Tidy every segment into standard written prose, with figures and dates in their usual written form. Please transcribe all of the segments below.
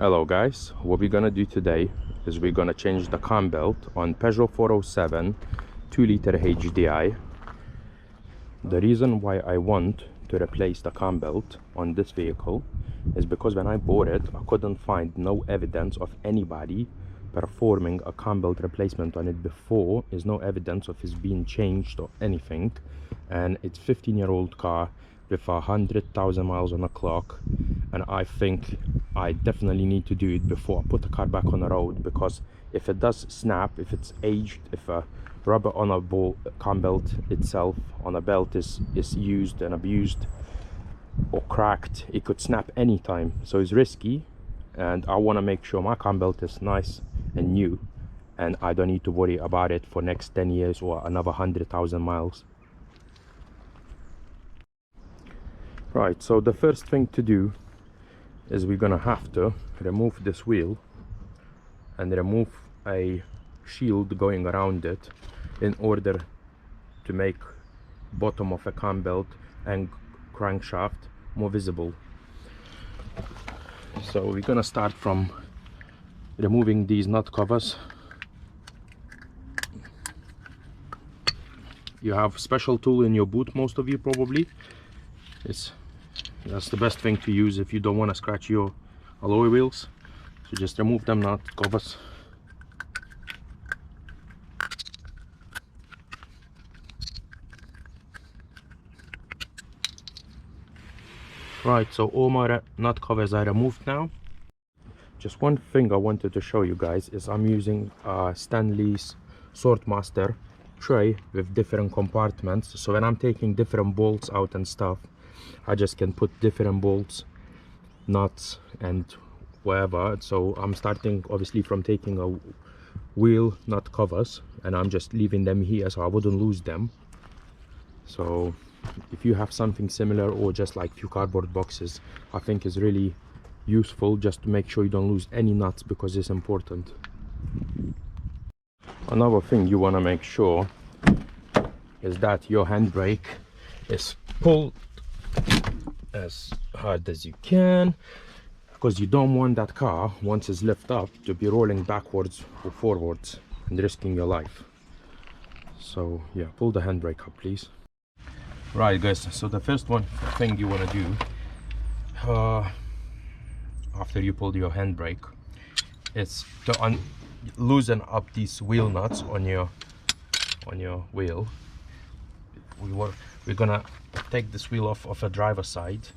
Hello guys, what we're gonna do today is we're gonna change the Cambelt on Peugeot 407 2-liter HDI. The reason why I want to replace the Cambelt on this vehicle is because when I bought it, I couldn't find no evidence of anybody performing a Cambelt replacement on it before. There's no evidence of it being changed or anything, and it's 15-year-old car with 100,000 miles on the clock, and I think I definitely need to do it before I put the car back on the road, because if it does snap, if it's aged, if a rubber on a Cambelt itself on a belt is used and abused or cracked, it could snap anytime. So it's risky, and I want to make sure my Cambelt is nice and new and I don't need to worry about it for next 10 years or another 100,000 miles. Right, so the first thing to do is we're gonna have to remove this wheel and remove a shield going around it in order to make bottom of a Cambelt and crankshaft more visible. So we're gonna start from removing these nut covers. You have special tool in your boot, most of you probably. That's the best thing to use if you don't want to scratch your alloy wheels. So just remove them nut covers. Right, so all my nut covers are removed now. Just one thing I wanted to show you guys is I'm using Stanley's Sortmaster tray with different compartments, so when I'm taking different bolts out and stuff, I just can put different bolts, nuts and whatever. So I'm starting obviously from taking a wheel nut covers, and I'm just leaving them here so I wouldn't lose them. So if you have something similar, or just like few cardboard boxes, I think is really useful just to make sure you don't lose any nuts, because it's important. Another thing you want to make sure is that your handbrake is pulled as hard as you can, because you don't want that car, once it's lifted up, to be rolling backwards or forwards and risking your life. So yeah, pull the handbrake up please. Right guys, so the first thing you want to do after you pull your handbrake is to loosen up these wheel nuts on your wheel. We're gonna take this wheel off of a driver's side.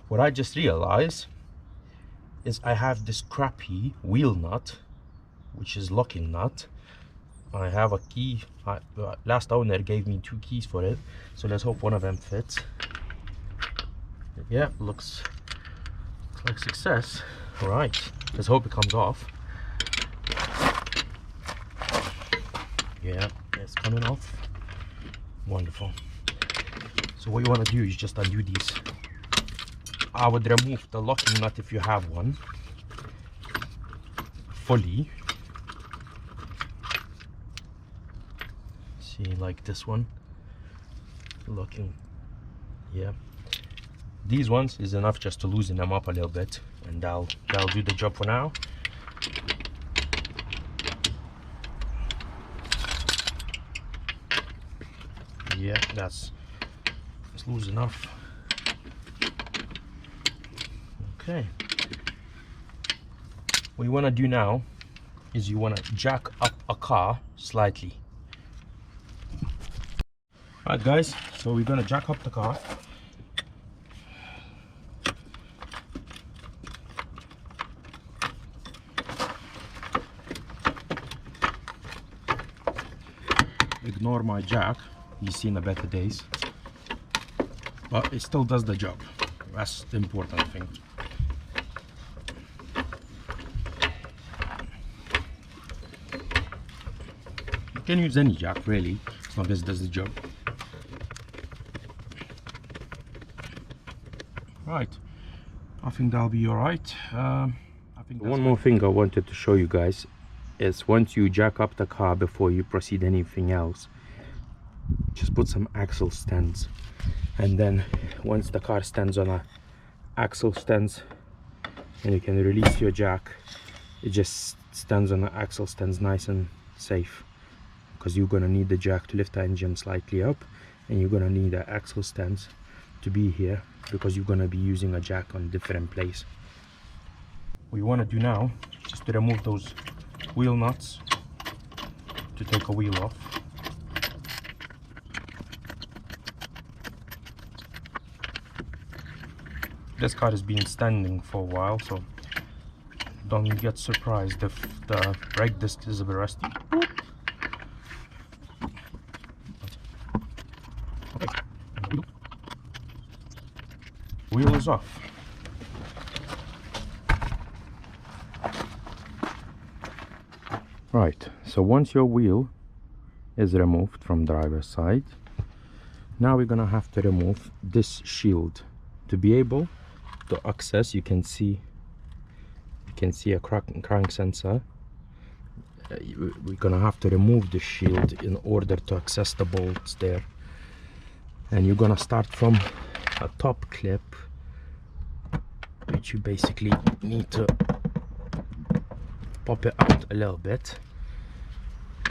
What I just realized is I have this crappy wheel nut, which is locking nut. I have a key. Last owner gave me 2 keys for it, so let's hope one of them fits. Yeah, looks like success. All right, let's hope it comes off. Yeah, it's coming off. Wonderful. So what you want to do is just undo these. I would remove the locking nut if you have one fully. See, like this one, locking. Yeah, these ones is enough just to loosen them up a little bit, and that'll do the job for now. Yeah, that's loose enough. Okay, what you want to do now is you want to jack up a car slightly. Alright guys, so we're going to jack up the car. Ignore my jack, you've seen the better days, but it still does the job. That's the important thing. You can use any jack really, as long as it does the job. Right, I think that'll be all right. I think one more thing I wanted to show you guys is, once you jack up the car, before you proceed anything else, just put some axle stands, and then once the car stands on a axle stands, and you can release your jack. It just stands on the axle, stands nice and safe, because you're gonna need the jack to lift the engine slightly up, and you're gonna need the axle stands to be here because you're gonna be using a jack on different place. What you want to do now is just to remove those wheel nuts to take a wheel off. This car has been standing for a while, so don't get surprised if the brake disc is a bit rusty. Okay. Wheel is off. Right, so once your wheel is removed from driver's side, now we're gonna have to remove this shield. To be able to access, you can see a crank sensor. We're gonna have to remove the shield in order to access the bolts there, and you're gonna start from a top clip, which you basically need to pop it out a little bit,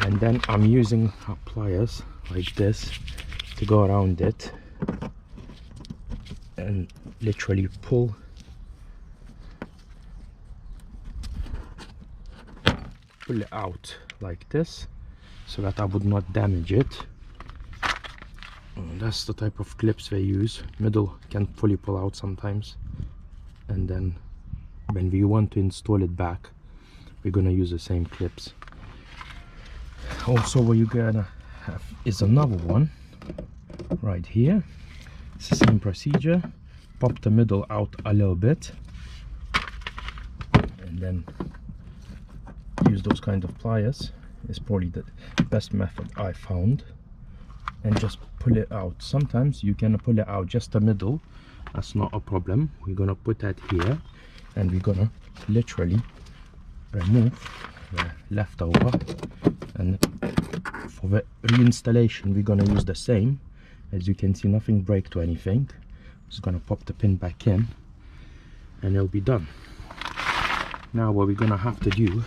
and then I'm using pliers like this to go around it and literally pull it out like this, so that I would not damage it. And that's the type of clips they use. Middle can fully pull out sometimes, and then when we want to install it back, we're gonna use the same clips. Also, what you're gonna have is another one right here. It's the same procedure. Pop the middle out a little bit, and then use those kind of pliers. It's probably the best method I found, and just pull it out. Sometimes you can pull it out just the middle, that's not a problem. We're gonna put that here, and we're gonna literally remove the leftover, and for the reinstallation we're gonna use the same. As you can see, nothing break to anything. Just gonna pop the pin back in, and it'll be done. Now what we're gonna have to do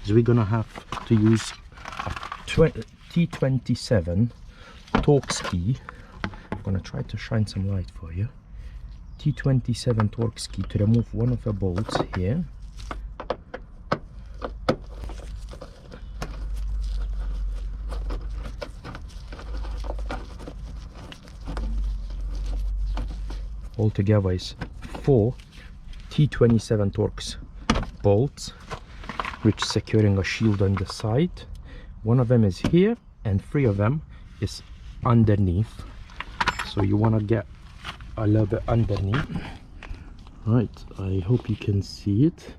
is we're gonna have to use a T27 Torx key. I'm gonna try to shine some light for you. T27 Torx key to remove one of the bolts here. Altogether is 4 T27 Torx bolts, which securing a shield on the side. One of them is here, and 3 of them is underneath. So you want to get a little bit underneath. Right, I hope you can see it.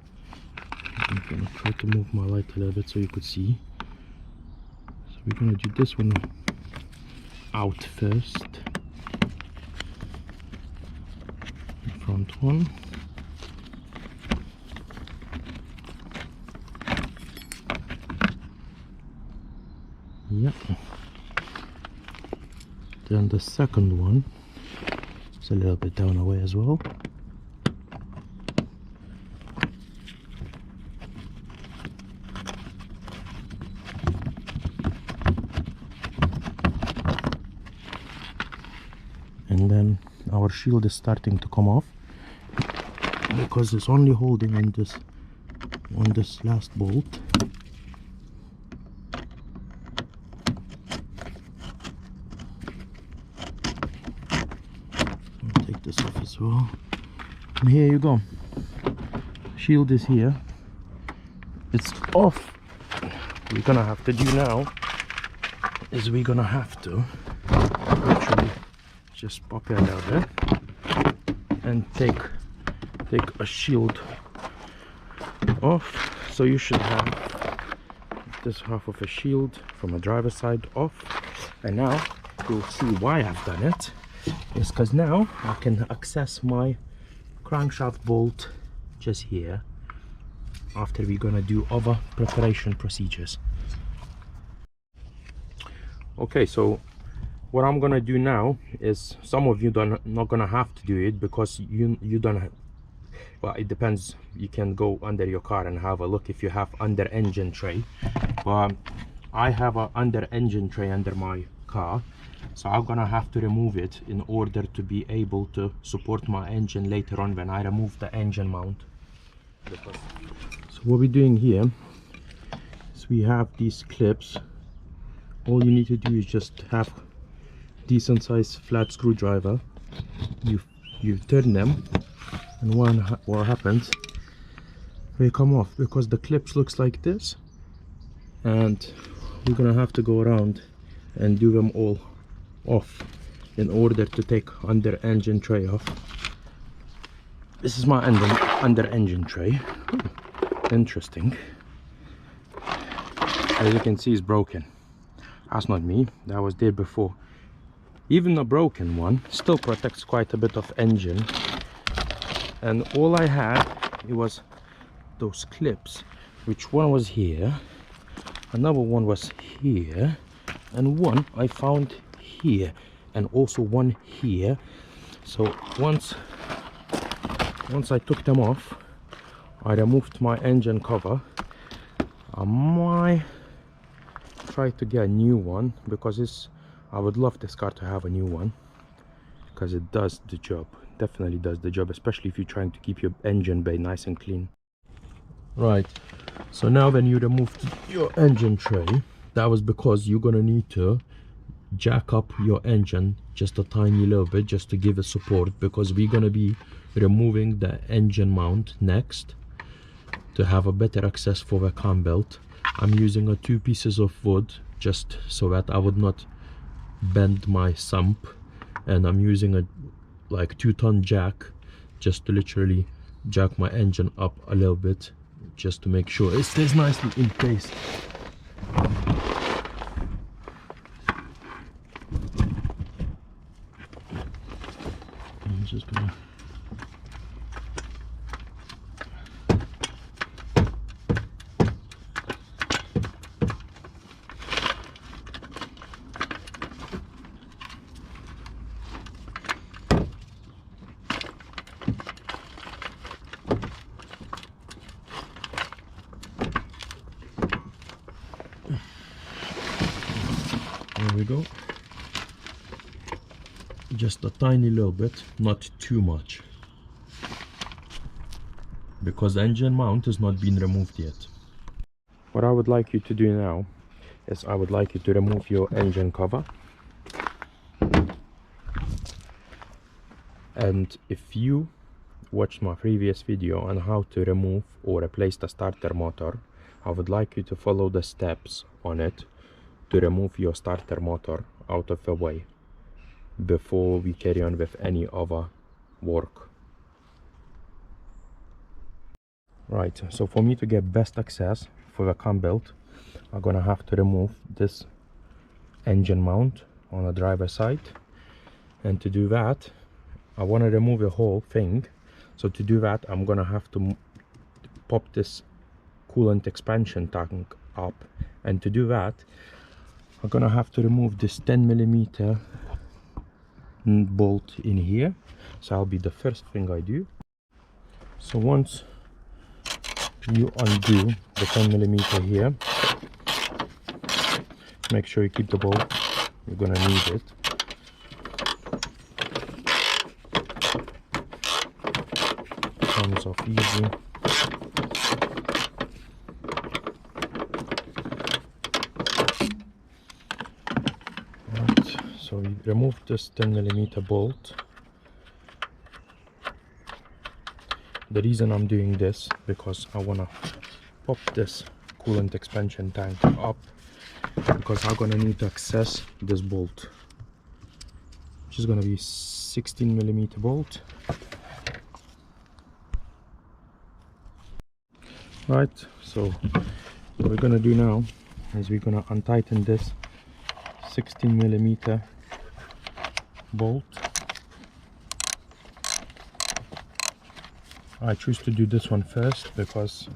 I'm gonna try to move my light a little bit so you could see. So we're gonna do this one out first. Front one. Yep. Then the second one is a little bit down away as well. And then our shield is starting to come off because it's only holding on this last bolt. I'll take this off as well, and here you go. Shield is here, it's off. What we're gonna have to do now is we're gonna have to literally just pop it a little bit and take a shield off. So you should have this half of a shield from a driver's side off, and now you'll see why I've done it. It's because now I can access my crankshaft bolt just here after we're gonna do other preparation procedures. Okay, so what I'm gonna do now is, some of you not gonna have to do it because you don't Well, it depends. You can go under your car and have a look if you have under engine tray. But I have a under engine tray under my car, so I'm gonna have to remove it in order to be able to support my engine later on when I remove the engine mount. So what we're doing here is we have these clips. All you need to do is just have decent sized flat screwdriver. You turn them, and what happens, they come off because the clips looks like this, and we're gonna have to go around and do them all off in order to take under engine tray off. This is my under engine tray. Interesting. As you can see, it's broken. That's not me, that was there before. Even a broken one still protects quite a bit of engine, and all I had, it was those clips, which one was here, another one was here, and one I found here, and also one here. So once I took them off, I removed my engine cover. I might try to get a new one, because I would love this car to have a new one, because it does the job, definitely does the job, especially if you're trying to keep your engine bay nice and clean. Right, so now when you removed your engine tray, that was because you're gonna need to jack up your engine just a tiny little bit just to give it support, because we're gonna be removing the engine mount next to have a better access for the cam belt. I'm using 2 pieces of wood just so that I would not bend my sump, and I'm using a like 2-ton jack just to literally jack my engine up a little bit just to make sure it stays nicely in place. I'm just gonna there we go. Just a tiny little bit, not too much, because the engine mount has not been removed yet. What I would like you to do now is I would like you to remove your engine cover, and if you watched my previous video on how to remove or replace the starter motor, I would like you to follow the steps on it to remove your starter motor out of the way before we carry on with any other work. Right, so for me to get best access for the cam belt, I'm gonna have to remove this engine mount on the driver's side, and to do that I want to remove the whole thing. So to do that, I'm gonna have to pop this coolant expansion tank up, and to do that I'm gonna have to remove this 10mm bolt in here. So that'll be the first thing I do. So once you undo the 10mm here, make sure you keep the bolt, you're gonna need it. Comes off easy. Right, so we remove this 10mm bolt. The reason I'm doing this, because I wanna pop this coolant expansion tank up, because I'm gonna need to access this bolt, which is gonna be 16mm bolt. Right, so what we're gonna do now is we're gonna untighten this 16mm bolt. I choose to do this one first because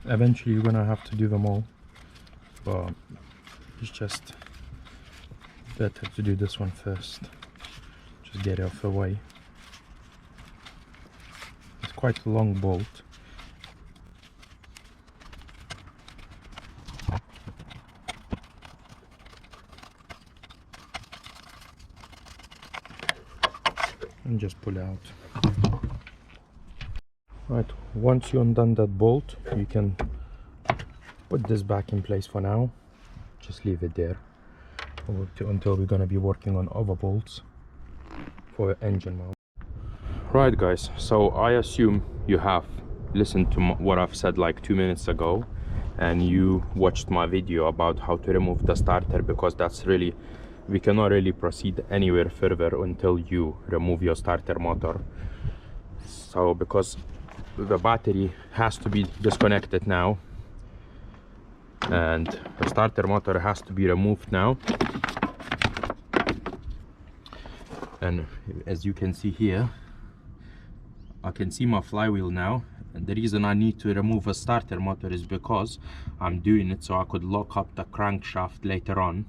eventually you're gonna have to do them all, but it's just better to do this one first. Just get it off the way. quite a long bolt. And just pull out. Right, once you undone that bolt, you can put this back in place for now. Just leave it there until we're gonna be working on other bolts for engine mount. Right guys, so I assume you have listened to what I've said like 2 minutes ago, and you watched my video about how to remove the starter, because that's really, we cannot really proceed anywhere further until you remove your starter motor. So because the battery has to be disconnected now and the starter motor has to be removed now, and as you can see here, I can see my flywheel now, and the reason I need to remove a starter motor is because I'm doing it so I could lock up the crankshaft later on.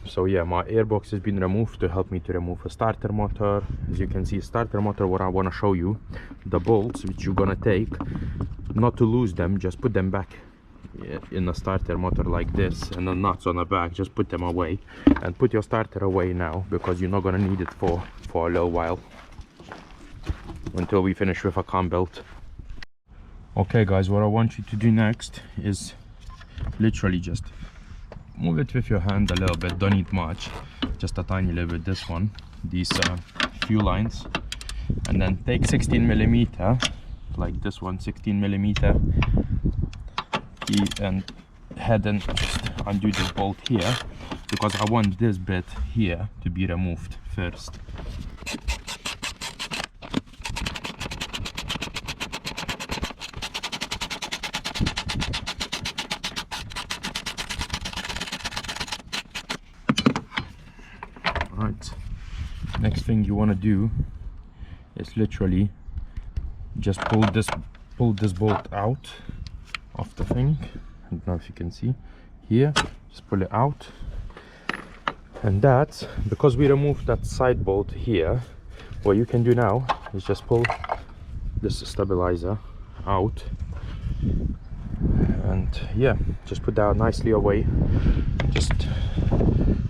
So yeah, my airbox has been removed to help me to remove a starter motor. As you can see, starter motor, what I want to show you, the bolts which you're gonna take, not to lose them, just put them back in the starter motor like this, and the nuts on the back, just put them away, and put your starter away now, because you're not gonna need it for a little while until we finish with a Cambelt. Okay guys, what I want you to do next is literally just move it with your hand a little bit, don't need much, just a tiny little bit, this one, these few lines, and then take 16mm, like this one, 16mm, and head and just undo this bolt here, because I want this bit here to be removed first. Right, next thing you want to do is literally just pull this bolt out of the thing. I don't know if you can see here, just pull it out, and that's because we removed that side bolt here. What you can do now is just pull this stabilizer out, and yeah, just put that nicely away, just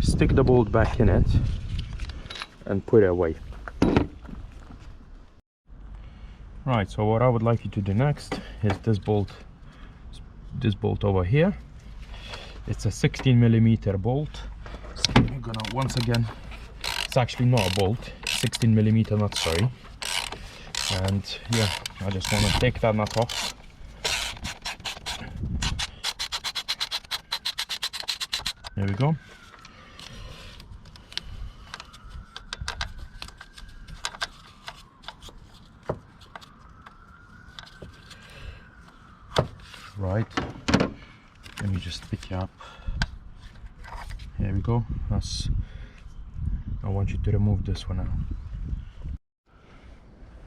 stick the bolt back in it and put it away. Right, so what I would like you to do next is this bolt over here. It's a 16mm bolt. So I'm gonna, once again, it's actually not a bolt, 16mm nut, sorry. And yeah, I just want to take that nut off. There we go. Right, let me just pick you up. Here we go. That's, I want you to remove this one now.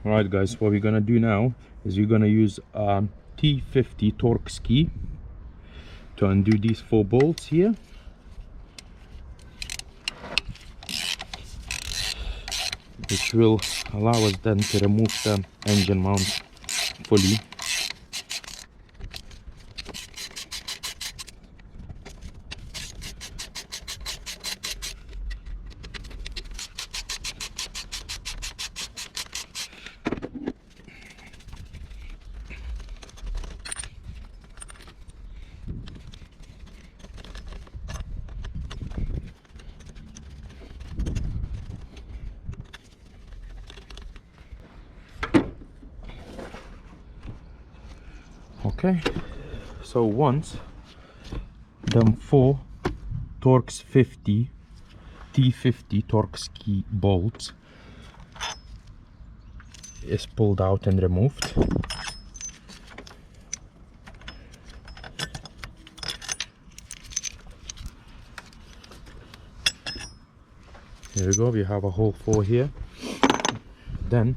Right guys, what we're gonna do now is we're gonna use T50 Torx key to undo these 4 bolts here. Which will allow us then to remove the engine mount fully. Okay, so once them 4 Torx 50 T50 Torx key bolts is pulled out and removed, here we go, we have a whole 4 here. Then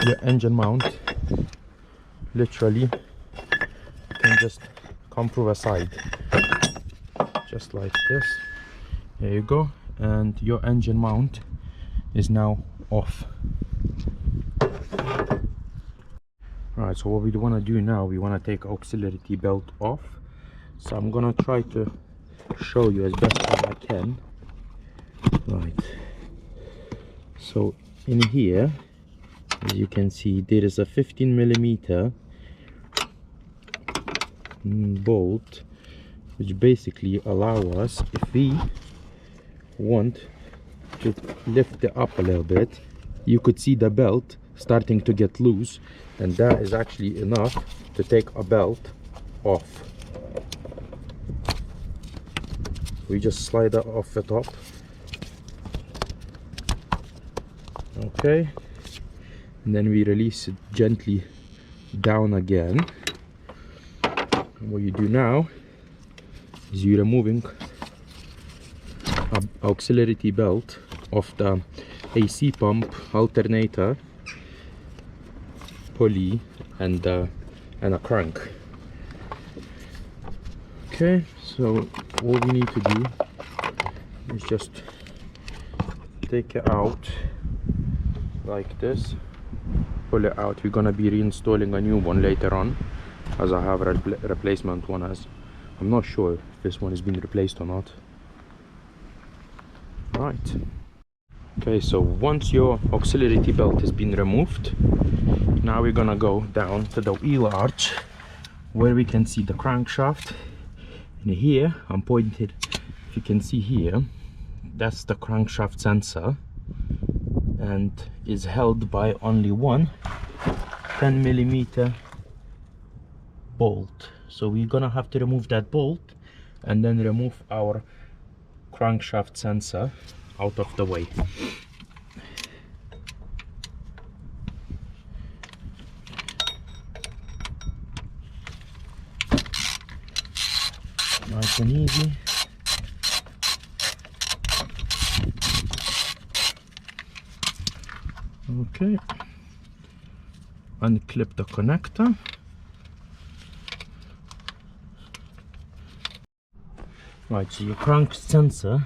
your engine mount literally can just come through a side, just like this. There you go, and your engine mount is now off. Right, so what we want to do now, we want to take auxiliary belt off. So I'm gonna try to show you as best as I can. Right, so in here, as you can see, there is a 15mm bolt, which basically allow us, if we want to lift it up a little bit, you could see the belt starting to get loose, and that is actually enough to take a belt off. We just slide that off the top. Okay, and then we release it gently down again. And what you do now is you're removing an auxiliary belt of the AC pump, alternator, pulley, and a crank. Okay, so all we need to do is just take it out like this, pull it out. We're gonna be reinstalling a new one later on, as I have a replacement one. As I'm not sure if this one has been replaced or not. Right, okay, so once your auxiliary belt has been removed, now we're gonna go down to the wheel arch where we can see the crankshaft. And here I'm pointed, if you can see here, that's the crankshaft sensor, and is held by only one 10mm bolt. So we're gonna have to remove that bolt and then remove our crankshaft sensor out of the way. Nice and easy. Okay, unclip the connector. Right, so your crank sensor,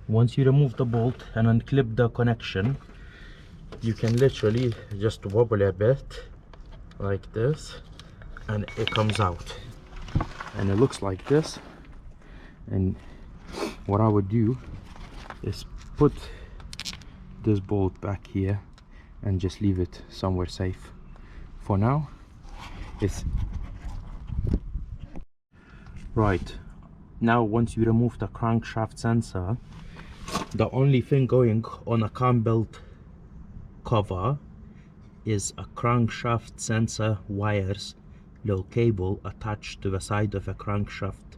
once you remove the bolt and unclip the connection, you can literally just wobble a bit like this and it comes out, and it looks like this. And what I would do is put this bolt back here and just leave it somewhere safe for now. It's right now, once you remove the crankshaft sensor, the only thing going on a Cambelt cover is a crankshaft sensor wires, little cable attached to the side of a crankshaft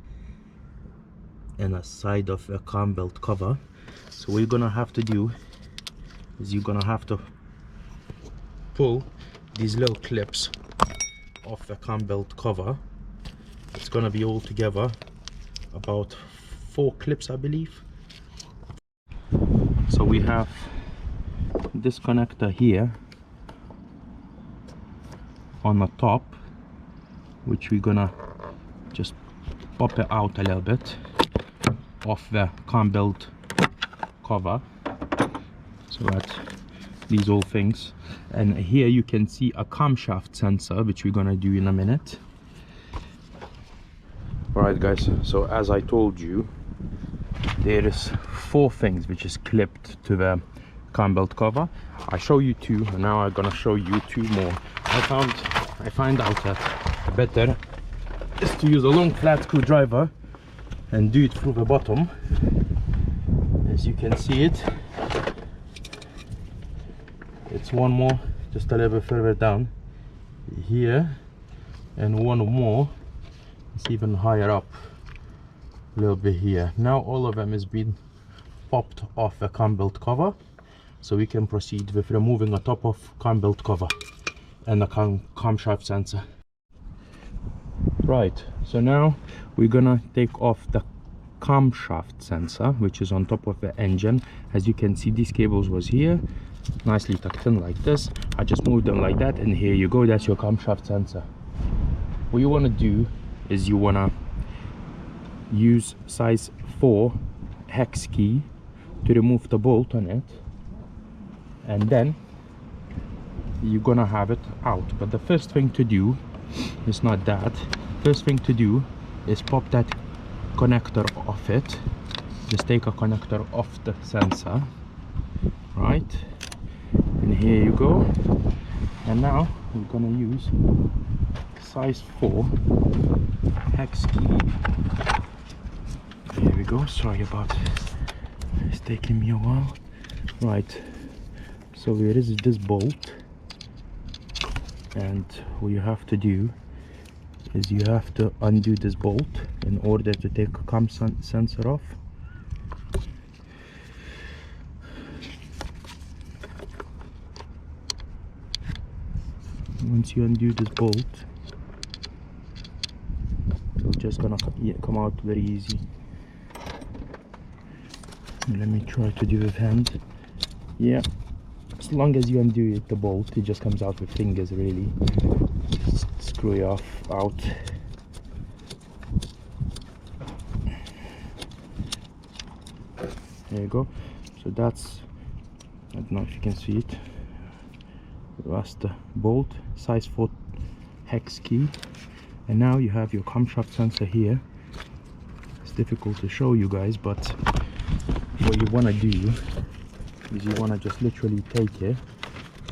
and a side of a Cambelt cover. So what you're gonna have to do is you're gonna have to pull these little clips off the Cambelt cover. It's gonna be all together about 4 clips, I believe. So we have this connector here on the top, which we're gonna just pop it out a little bit off the Cambelt cover, so that these all things. And here you can see a camshaft sensor, which we're gonna do in a minute. Alright guys, so as I told you, there is 4 things which is clipped to the Cambelt cover. I show you 2, and now I'm gonna show you 2 more. I find out that better is to use a long flat screwdriver and do it through the bottom. As you can see it's one more just a little bit further down here, and one more it's even higher up a little bit here. Now all of them has been popped off the Cambelt cover, so we can proceed with removing the top of Cambelt cover and the camshaft sensor. Right, so now we're gonna take off the camshaft sensor, which is on top of the engine. As you can see, these cables was here, nicely tucked in like this. I just moved them like that, and here you go, that's your camshaft sensor. What you want to do is you want to use size 4 hex key to remove the bolt on it, and then you're gonna have it out. But the first thing to do is not that. First thing to do is pop that connector off it. Just take a connector off the sensor, right? And here you go. And now we're gonna use size 4 hex key. Here we go. Sorry about it. It's taking me a while. Right. So here is this bolt, and what you have to do is you have to undo this bolt in order to take a Comm sensor off. Once you undo this bolt, it's just gonna come out very easy. Let me try to do it with hand. Yeah, as long as you undo it, the bolt, it just comes out with fingers, really. Just screw it off, out. There you go. So that's, I don't know if you can see it, that's the bolt, size 4 hex key. And now you have your camshaft sensor here. It's difficult to show you guys, but what you want to do is you want to just literally take it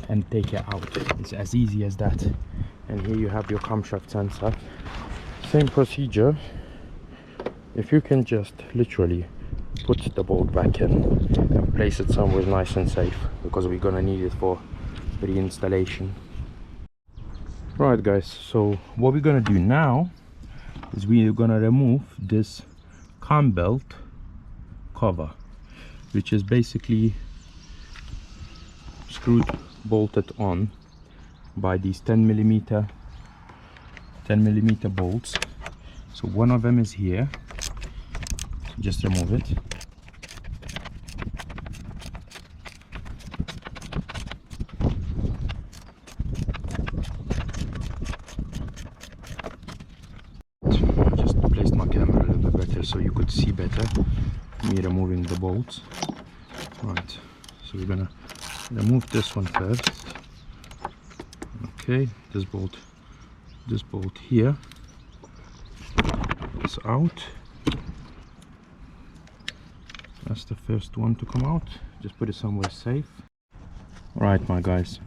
and take it out. It's as easy as that. And here you have your camshaft sensor. Same procedure. If you can just literally put the bolt back in and place it somewhere nice and safe, because we're gonna need it for reinstallation. Right guys, so what we're gonna do now is we're gonna remove this Cambelt cover, which is basically screwed bolted on by these 10mm bolts. So one of them is here, so just remove it. Just placed my camera a little bit better so you could see better me removing the bolts. Right, so we're gonna remove this one first. Okay, this bolt here is out. That's the first one to come out. Just put it somewhere safe. Right, my guys,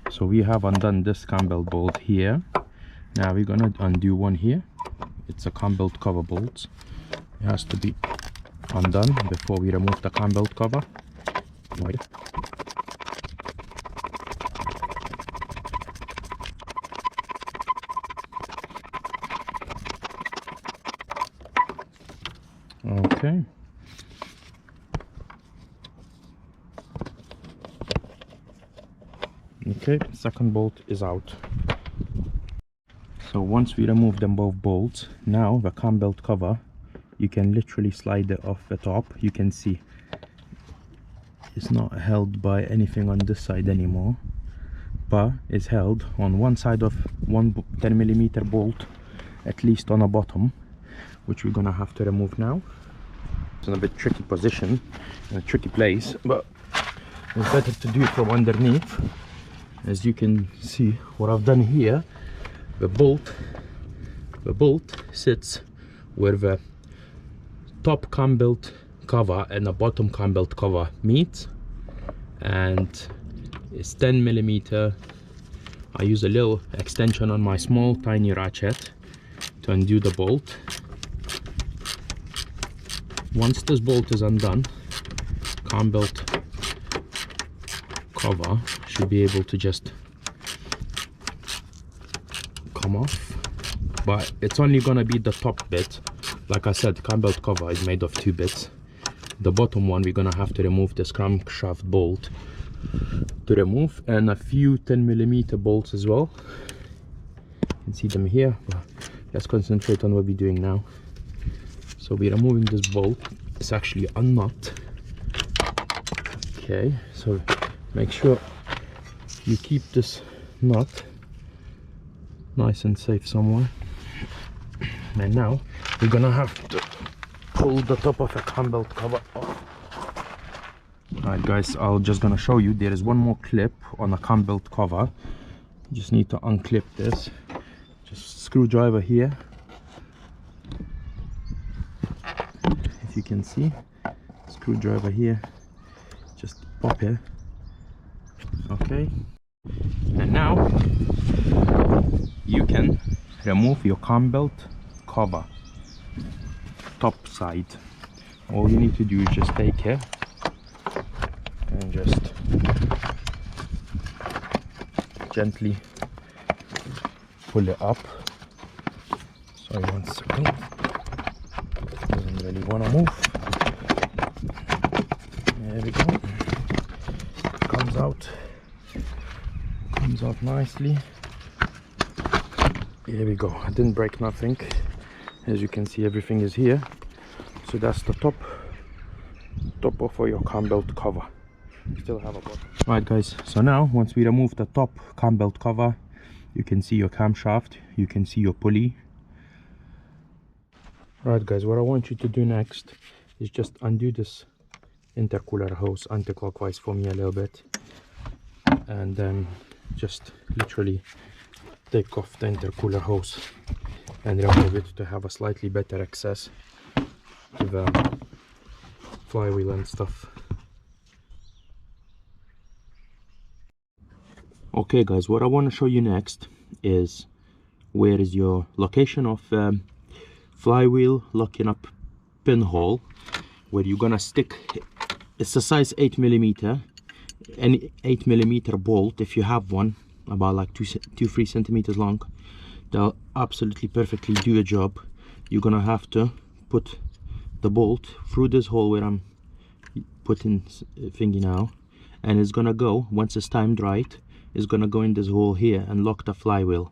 so we have undone this Cambelt bolt here. Now we're gonna undo one here. It's a Cambelt cover bolt. It has to be undone before we remove the Cambelt cover. Right. Okay. Okay, second bolt is out. So once we remove them both bolts, now the Cambelt cover, you can literally slide it off the top. You can see it's not held by anything on this side anymore, but it's held on one side of one 10mm bolt, at least on the bottom, which we're gonna have to remove now. It's in a bit tricky position, in a tricky place, but it's better to do it from underneath. As you can see, what I've done here, the bolt sits where the top Cambelt cover and the bottom Cambelt cover meet, and it's 10mm. I use a little extension on my small tiny ratchet to undo the bolt. Once this bolt is undone, Cambelt cover should be able to just come off, but it's only gonna be the top bit. Like I said, Cambelt cover is made of 2 bits. The bottom one we're gonna have to remove this crankshaft bolt to remove, and a few 10mm bolts as well. You can see them here, but let's concentrate on what we're doing now. So we're removing this bolt. It's actually a nut. Okay, so make sure you keep this nut nice and safe somewhere. And now we're gonna have to pull the top of a Cambelt cover off. Alright guys, I'm just gonna show you, there is one more clip on the Cambelt cover. You just need to unclip this. Just screwdriver here. If you can see, screwdriver here. Just pop it. Okay. And now you can remove your Cambelt cover, top side. All you need to do is just take it and just gently pull it up. Sorry, 1 second. Doesn't really want to move. There we go. Comes out nicely. Here we go. I didn't break nothing. As you can see, everything is here. So that's the top of your Cambelt cover. You still have a bottom. Right guys, so now once we remove the top Cambelt cover, you can see your camshaft, you can see your pulley. Right guys, what I want you to do next is just undo this intercooler hose anti-clockwise for me a little bit, and then just literally take off the intercooler hose and remove it to have a slightly better access to the flywheel and stuff. Okay guys, what I want to show you next is where is your location of flywheel locking up pinhole, where you're gonna stick. It's a size 8mm, any 8mm bolt, if you have one about like 2-3 centimeters long, they'll absolutely perfectly do a job. You're gonna have to put the bolt through this hole where I'm putting thingy now, and it's gonna go, once it's timed right, it's gonna go in this hole here and lock the flywheel.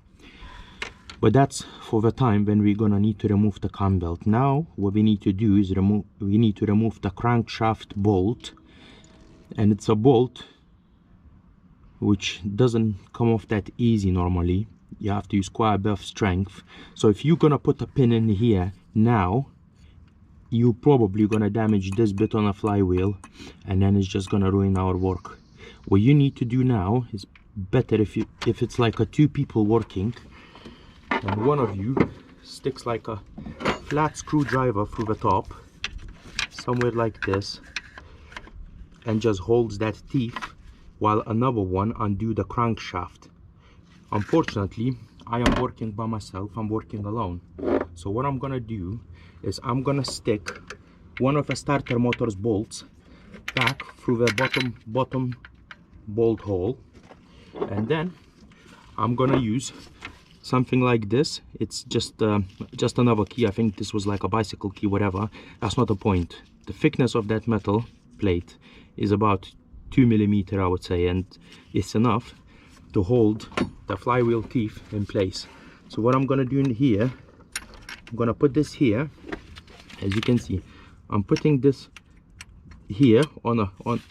But that's for the time when we're gonna need to remove the Cambelt. Now what we need to do is we need to remove the crankshaft bolt, and it's a bolt which doesn't come off that easy normally. You have to use quite a bit of strength. So if you're gonna put a pin in here now, you're probably gonna damage this bit on a flywheel, and then it's just gonna ruin our work. What you need to do now is better if it's like a 2 people working, and one of you sticks like a flat screwdriver through the top, somewhere like this, and just holds that teeth while another one undo the crankshaft. Unfortunately, I am working by myself, I'm working alone. So what I'm gonna do is I'm gonna stick one of the starter motor's bolts back through the bottom bolt hole, and then I'm gonna use something like this. It's just another key. I think this was like a bicycle key, whatever. That's not the point. The thickness of that metal plate is about 2mm, I would say, and it's enough to hold the flywheel teeth in place. So what I'm gonna do in here, I'm gonna put this here. As you can see, I'm putting this here on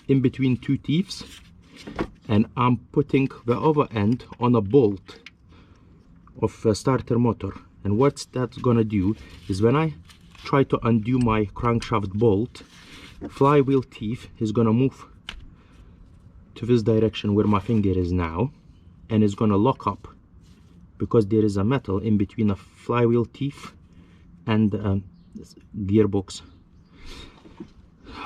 in between 2 teeth, and I'm putting the other end on a bolt of a starter motor. And what that's gonna do is when I try to undo my crankshaft bolt, flywheel teeth is gonna move to this direction where my finger is now, and it's gonna lock up because there is a metal in between a flywheel teeth and gearbox.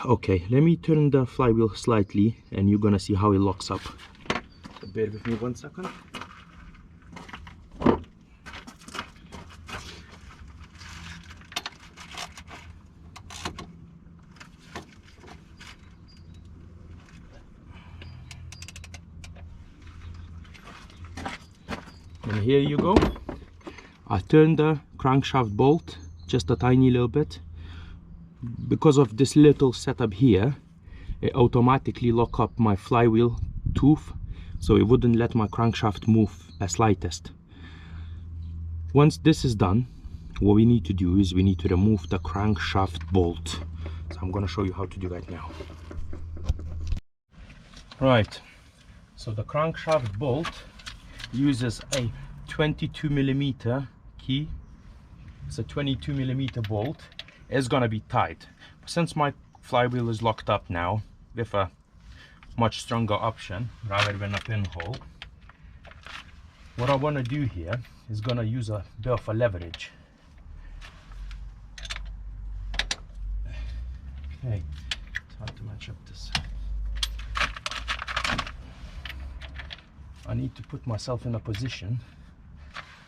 Okay, let me turn the flywheel slightly and you're gonna see how it locks up. So bear with me 1 second. And here you go. I turned the crankshaft bolt just a tiny little bit. Because of this little setup here, it automatically lock up my flywheel tooth, so it wouldn't let my crankshaft move the slightest. Once this is done, what we need to do is we need to remove the crankshaft bolt. So I'm going to show you how to do that now. Right, so the crankshaft bolt uses a 22mm key. It's a 22mm bolt. It's gonna be tight. Since my flywheel is locked up now with a much stronger option rather than a pinhole. What I want to do here is gonna use a bit of a leverage. Okay, it's hard to match up this. I need to put myself in a position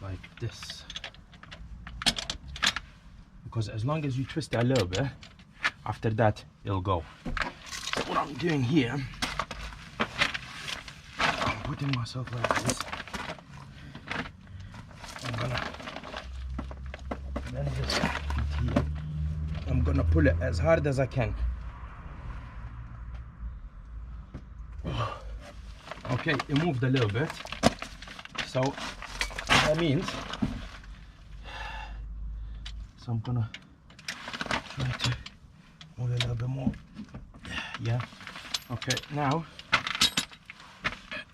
like this, because as long as you twist it a little bit, after that it'll go. So what I'm doing here, I'm putting myself like this. I'm gonna bend this here. I'm gonna pull it as hard as I can. Okay, it moved a little bit, so that means, so I'm gonna try to move a little bit more. Yeah, okay, now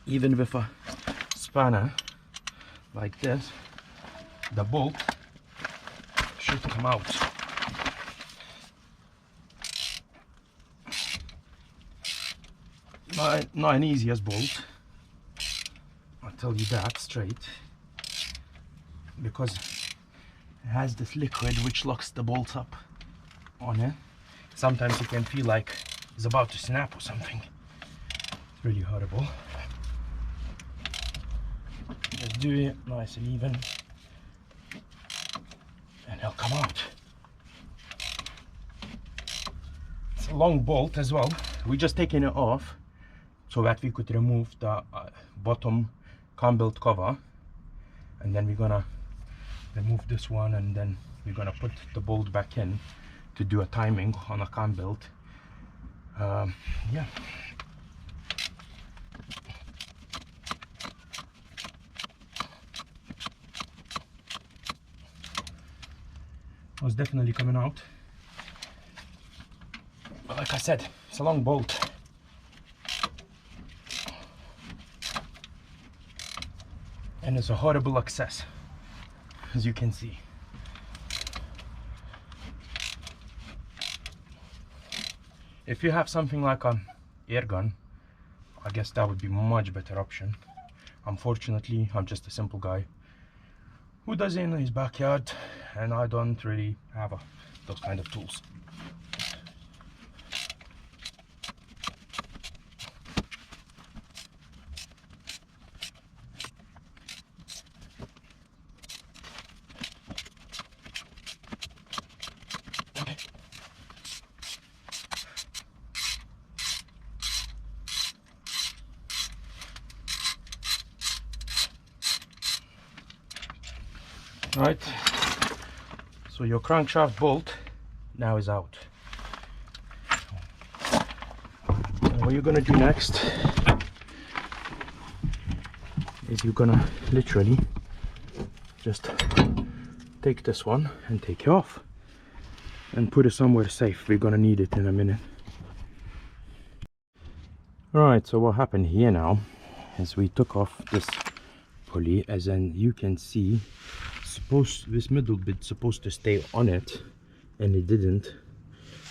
even with a spanner like this, the bolt should come out. Not an easiest bolt, I'll tell you that straight, because it has this liquid which locks the bolts up on it. Sometimes you can feel like it's about to snap or something. It's really horrible. Just do it nice and even, and it'll come out. It's a long bolt as well. We're just taking it off so that we could remove the bottom Cambelt cover, and then we're gonna remove this one, and then we're gonna put the bolt back in to do a timing on a Cambelt. Yeah. It's definitely coming out. But like I said, it's a long bolt. And it's a horrible access, as you can see. If you have something like an air gun, I guess that would be a much better option. Unfortunately, I'm just a simple guy who does it in his backyard, and I don't really have those kind of tools. Right, so your crankshaft bolt now is out. And what you're gonna do next is you're gonna literally just take this one and take it off and put it somewhere safe. We're gonna need it in a minute. Right, so what happened here now is we took off this pulley, as in you can see this middle bit supposed to stay on it, and it didn't.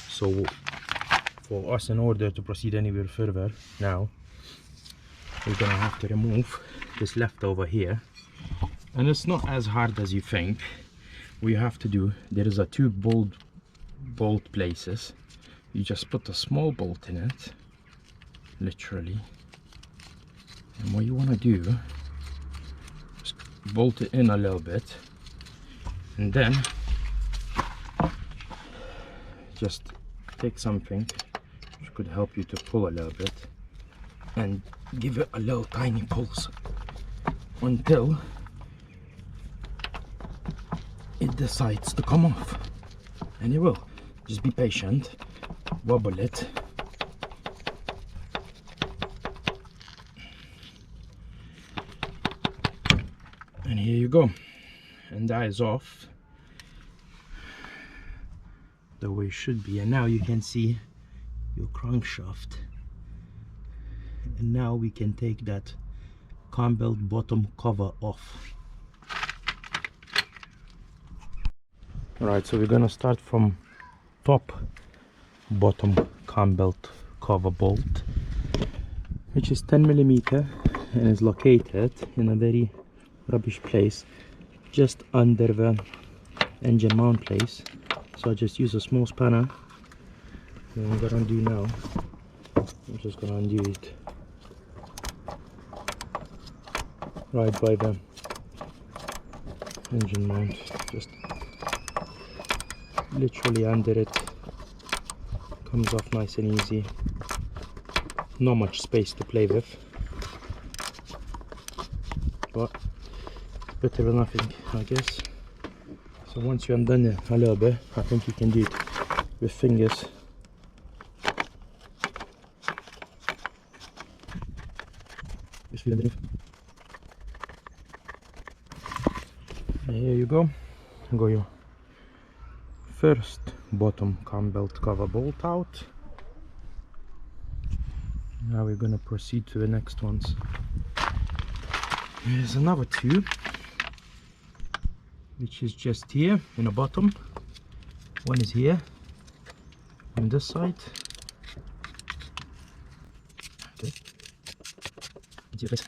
So for us, in order to proceed anywhere further now, we're gonna have to remove this leftover here, and it's not as hard as you think. What you have to do, there is a two bolt places. You just put a small bolt in it, literally, and what you want to do is bolt it in a little bit, and then just take something which could help you to pull a little bit and give it a little tiny pulse until it decides to come off, and it will. Just be patient, wobble it, and here you go, and that is off the way it should be. And now you can see your crankshaft, and now we can take that Cambelt bottom cover off. Alright, so we're gonna start from top bottom Cambelt cover bolt. which is 10mm and is located in a very rubbish place just under the engine mount place. So I just use a small spanner. And I'm gonna undo now. I'm just gonna undo it right by the engine mount, just literally under it. Comes off nice and easy. Not much space to play with, but it's better than nothing, I guess. So once you undone it a little bit, I think you can do it with fingers. Just feel underneath. And here you go. Go your first bottom Cambelt cover bolt out. Now we're gonna proceed to the next ones. There's another two, which is just here in the bottom. One is here on this side. Okay. Yes,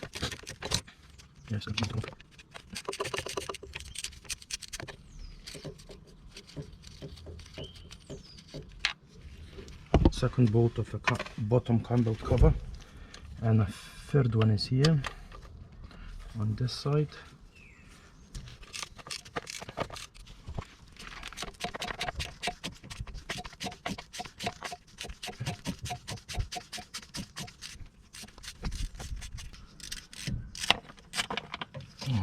second bolt of a bottom Cambelt cover, and a third one is here on this side.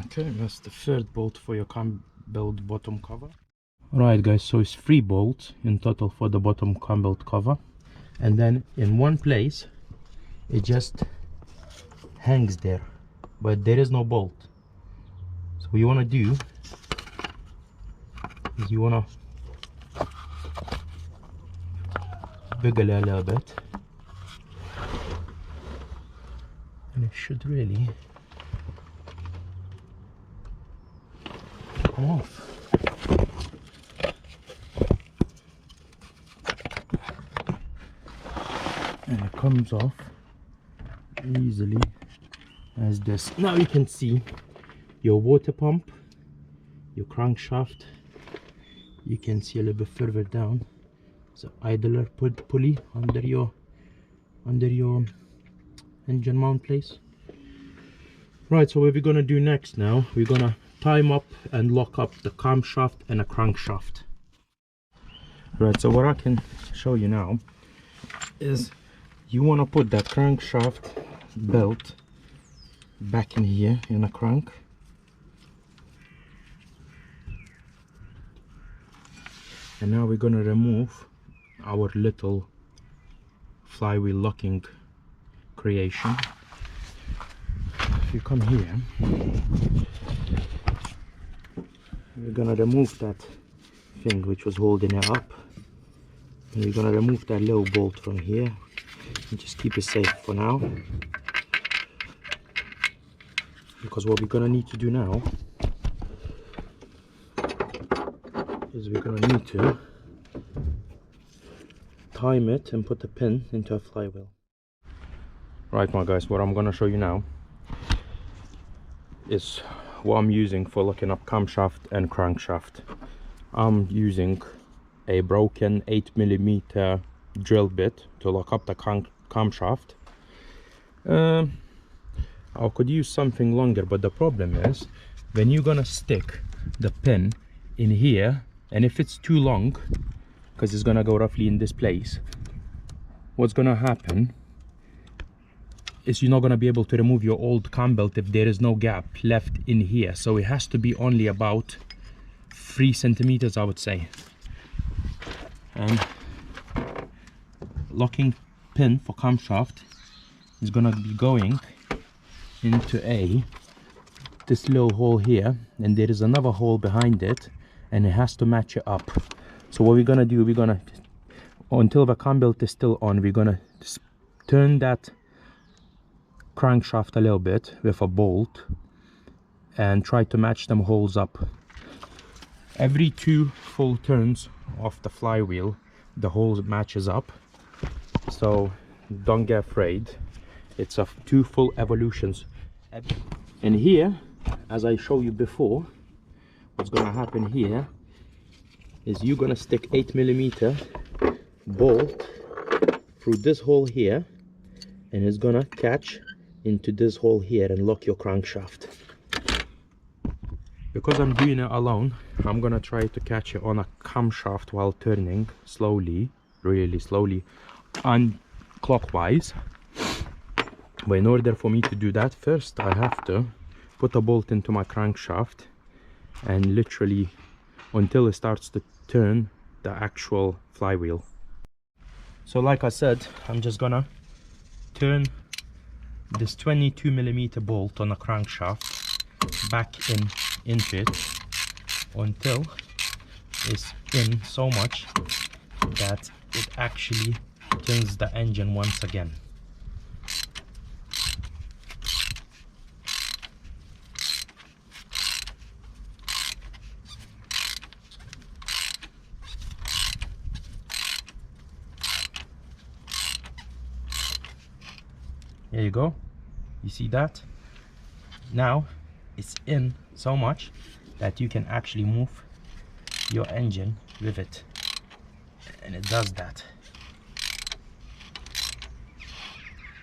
Okay, that's the third bolt for your Cambelt bottom cover. Right guys, so it's 3 bolts in total for the bottom Cambelt cover, and then in one place it just hangs there, but there is no bolt. So what you want to do is you want to wiggle it a little bit, and it should really come off. And it comes off easily as this. Now you can see your water pump, your crankshaft. You can see a little bit further down the idler pulley under your engine mount place. Right, so what we're gonna do next now, we're gonna time up and lock up the camshaft and a crankshaft. Right, so what I can show you now is you want to put that crankshaft belt back in here in a crank, and now we're going to remove our little flywheel locking creation. If you come here, we're going to remove that thing which was holding it up, and we're going to remove that little bolt from here and just keep it safe for now, because what we're going to need to do now is we're going to need to time it and put the pin into a flywheel. Right, my guys, what I'm going to show you now is what I'm using for locking up camshaft and crankshaft. I'm using a broken 8mm drill bit to lock up the camshaft. I could use something longer, but the problem is when you're gonna stick the pin in here, and if it's too long, because it's gonna go roughly in this place, what's gonna happen is you're not gonna be able to remove your old Cambelt if there is no gap left in here. So it has to be only about 3 centimeters, I would say. And locking pin for camshaft is gonna be going into this little hole here, and there is another hole behind it, and it has to match it up. So what we're gonna do, we're gonna, until the Cambelt is still on, we're gonna turn that crankshaft a little bit with a bolt and try to match them holes up. Every 2 full turns of the flywheel, the hole matches up, so don't get afraid. It's of 2 full evolutions. And here, as I showed you before, what's gonna happen here is you're gonna stick 8mm bolt through this hole here, and it's gonna catch into this hole here and lock your crankshaft. Because I'm doing it alone, I'm gonna try to catch it on a camshaft while turning slowly, really slowly, and clockwise. But in order for me to do that, first I have to put a bolt into my crankshaft and literally until it starts to turn the actual flywheel. So like I said, I'm just gonna turn this 22mm bolt on a crankshaft back into it until it's in so much that it actually turns the engine once again. There you go. You see that? Now it's in so much that you can actually move your engine with it, and it does that.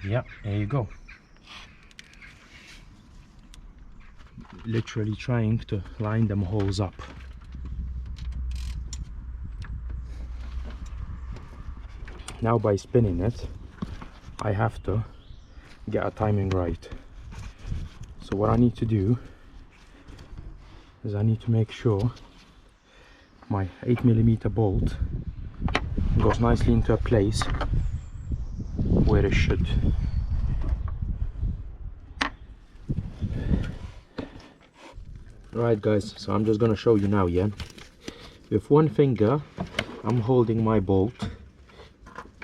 Yeah, there you go. Literally trying to line them holes up. Now by spinning it, I have to get a timing right. So what I need to do is I need to make sure my 8mm bolt goes nicely into a place where it should. Right guys, so I'm just gonna show you now, yeah? With one finger I'm holding my bolt,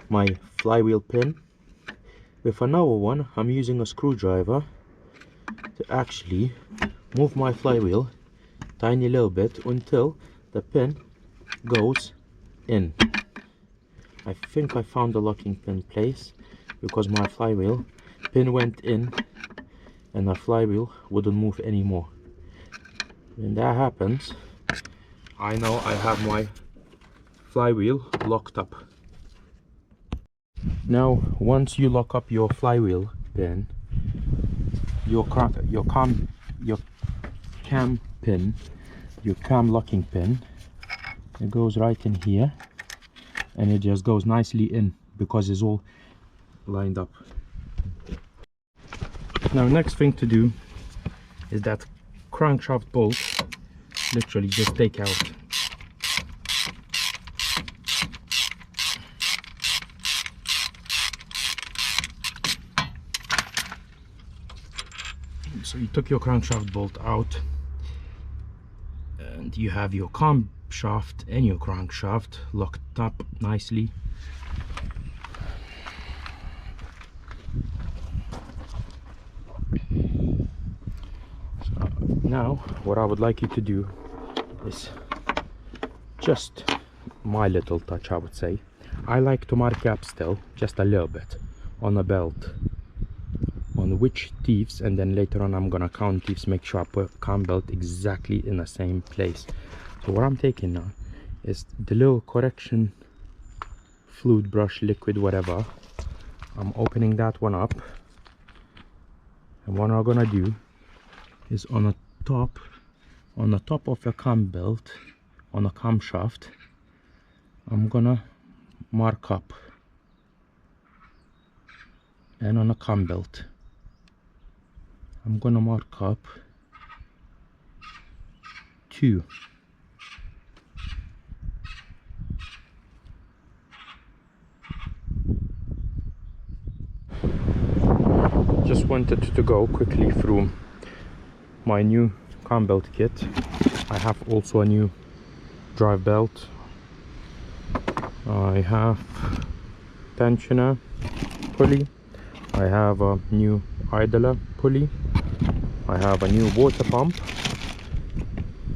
my flywheel pin. With another one I'm using a screwdriver to actually move my flywheel tiny little bit until the pin goes in. I think I found the locking pin place because my flywheel pin went in and the flywheel wouldn't move anymore. When that happens, I know I have my flywheel locked up. Now once you lock up your flywheel pin, your cam pin, your cam locking pin, it goes right in here and it just goes nicely in because it's all lined up. Now next thing to do is that crankshaft bolt, literally just take out. So you took your crankshaft bolt out and you have your camshaft and your crankshaft locked up nicely. So now what I would like you to do is just my little touch, I would say. I like to mark up still just a little bit on the belt on which teeths, and then later on I'm gonna count teeths, make sure I put Cambelt exactly in the same place. So what I'm taking now is the little correction fluid brush, liquid, whatever. I'm opening that one up, and what I'm gonna do is on the top of the Cambelt, on the camshaft, I'm gonna mark up, and on the Cambelt I'm gonna mark up 2. Just wanted to go quickly through my new Cambelt kit. I have also a new drive belt. I have tensioner pulley. I have a new Idler pulley. I have a new water pump,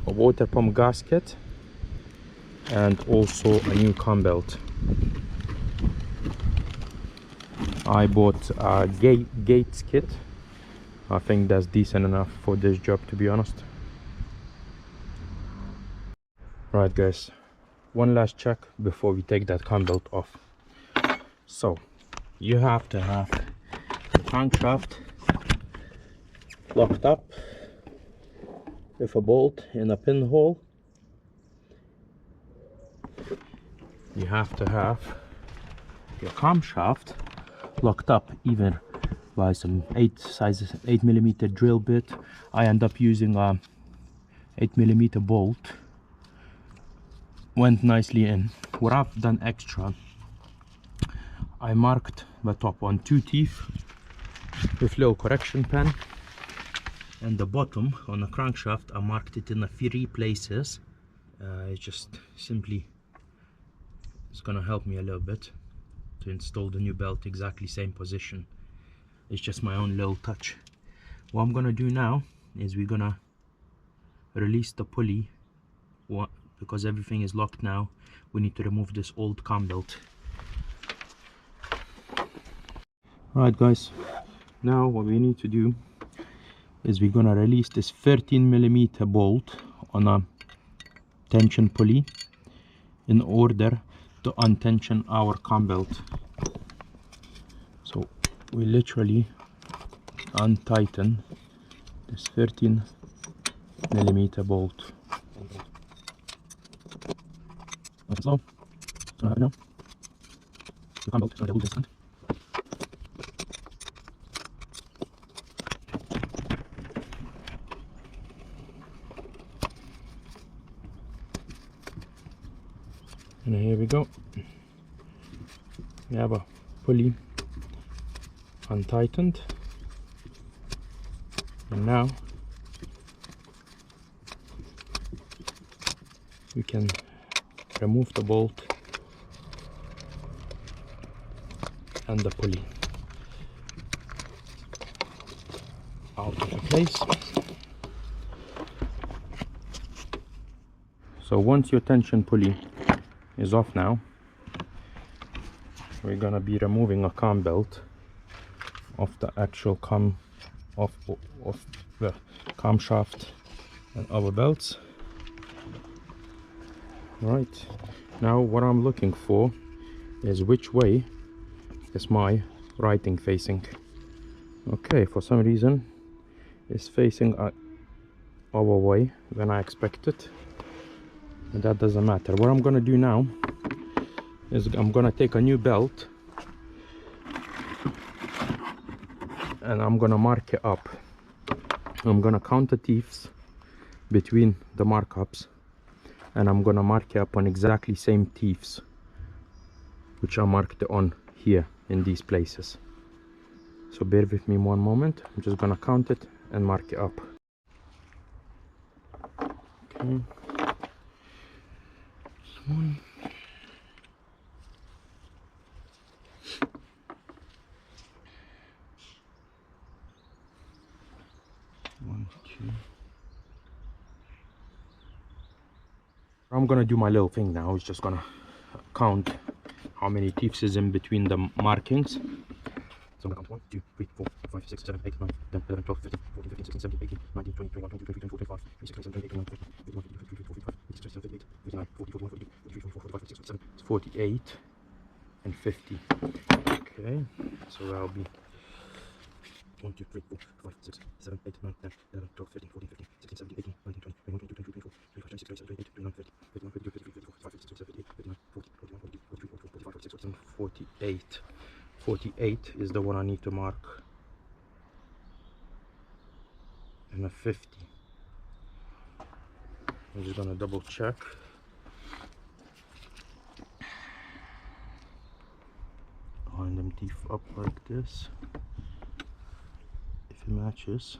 a water pump gasket, and also a new Cambelt. I bought a gates kit. I think that's decent enough for this job, to be honest. Right guys, one last check before we take that cam belt off. So you have to have the crankshaft locked up with a bolt in a pinhole. You have to have your camshaft locked up either by some 8mm drill bit. I end up using a 8mm bolt. Went nicely in. What I've done extra, I marked the top on 2 teeth with little correction pen, and the bottom on the crankshaft I marked it in 3 places. It's just simply, it's gonna help me a little bit to install the new belt exactly same position. It's just my own little touch. What I'm gonna do now is we're gonna release the pulley. Because everything is locked now, we need to remove this old cam belt. Alright guys, now what we need to do is we're gonna release this 13mm bolt on a tension pulley in order to untension our cam belt. So we literally untighten this 13mm bolt. So now the cam belt is double distant. And here we go. We have a pulley untightened, and now we can remove the bolt and the pulley out of the place. So once your tension pulley is off now, we're gonna be removing a cam belt of the actual cam of the camshaft and other belts. Right, now what I'm looking for is which way is my writing facing. Okay, for some reason it's facing our way than I expected, but that doesn't matter. What I'm gonna do now is I'm gonna take a new belt and I'm gonna mark it up. I'm gonna count the teeth between the markups, and I'm gonna mark it up on exactly same teeth which I marked on here in these places. So bear with me one moment. I'm just gonna count it and mark it up. Okay. One. 1, 2. I'm gonna do my little thing now. It's just gonna count how many teeth is in between the markings. So I'm gonna count 1, 2, 3, 4, 5, 6, 7, 8, 9, 10, 11, 12, 13, 14, 15, 16, 17, 18, 19, 20, 21, 22, 23, 24, 25, 26, 27, 28, 29, 30, 31, 32, 33, 34, 35, 36, 37, 38, 39, 40, 41, 42, 43, 44, 45, 46, 47, 48, and 50. Okay, so that'll be 1, 2, 3, 4, 5, 6, 7, 8, 9, 10, 11, 12, 13, 14, 15, 16, 17, 18, 19, 20, 21, 22, 23, 24, 25, 26, 27, 28, 29, 30, 31, 32, 33, 34, 35, 36, 37, 38, 39, 40, 41, 42, 43, 44, 45, 46, 47, 48. 48 is the one I need to mark. And a 50. I'm just gonna double check. Line them teeth up like this. If it matches.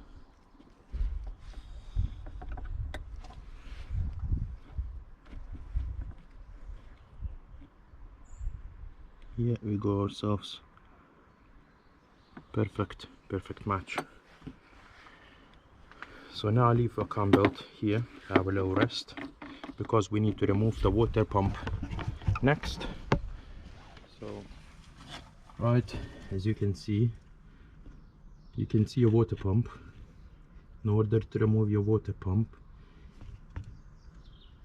Here we go ourselves. Perfect match. So now I leave a cam belt here, have a little rest, because we need to remove the water pump next. So Right, as you can see a water pump. In order to remove your water pump,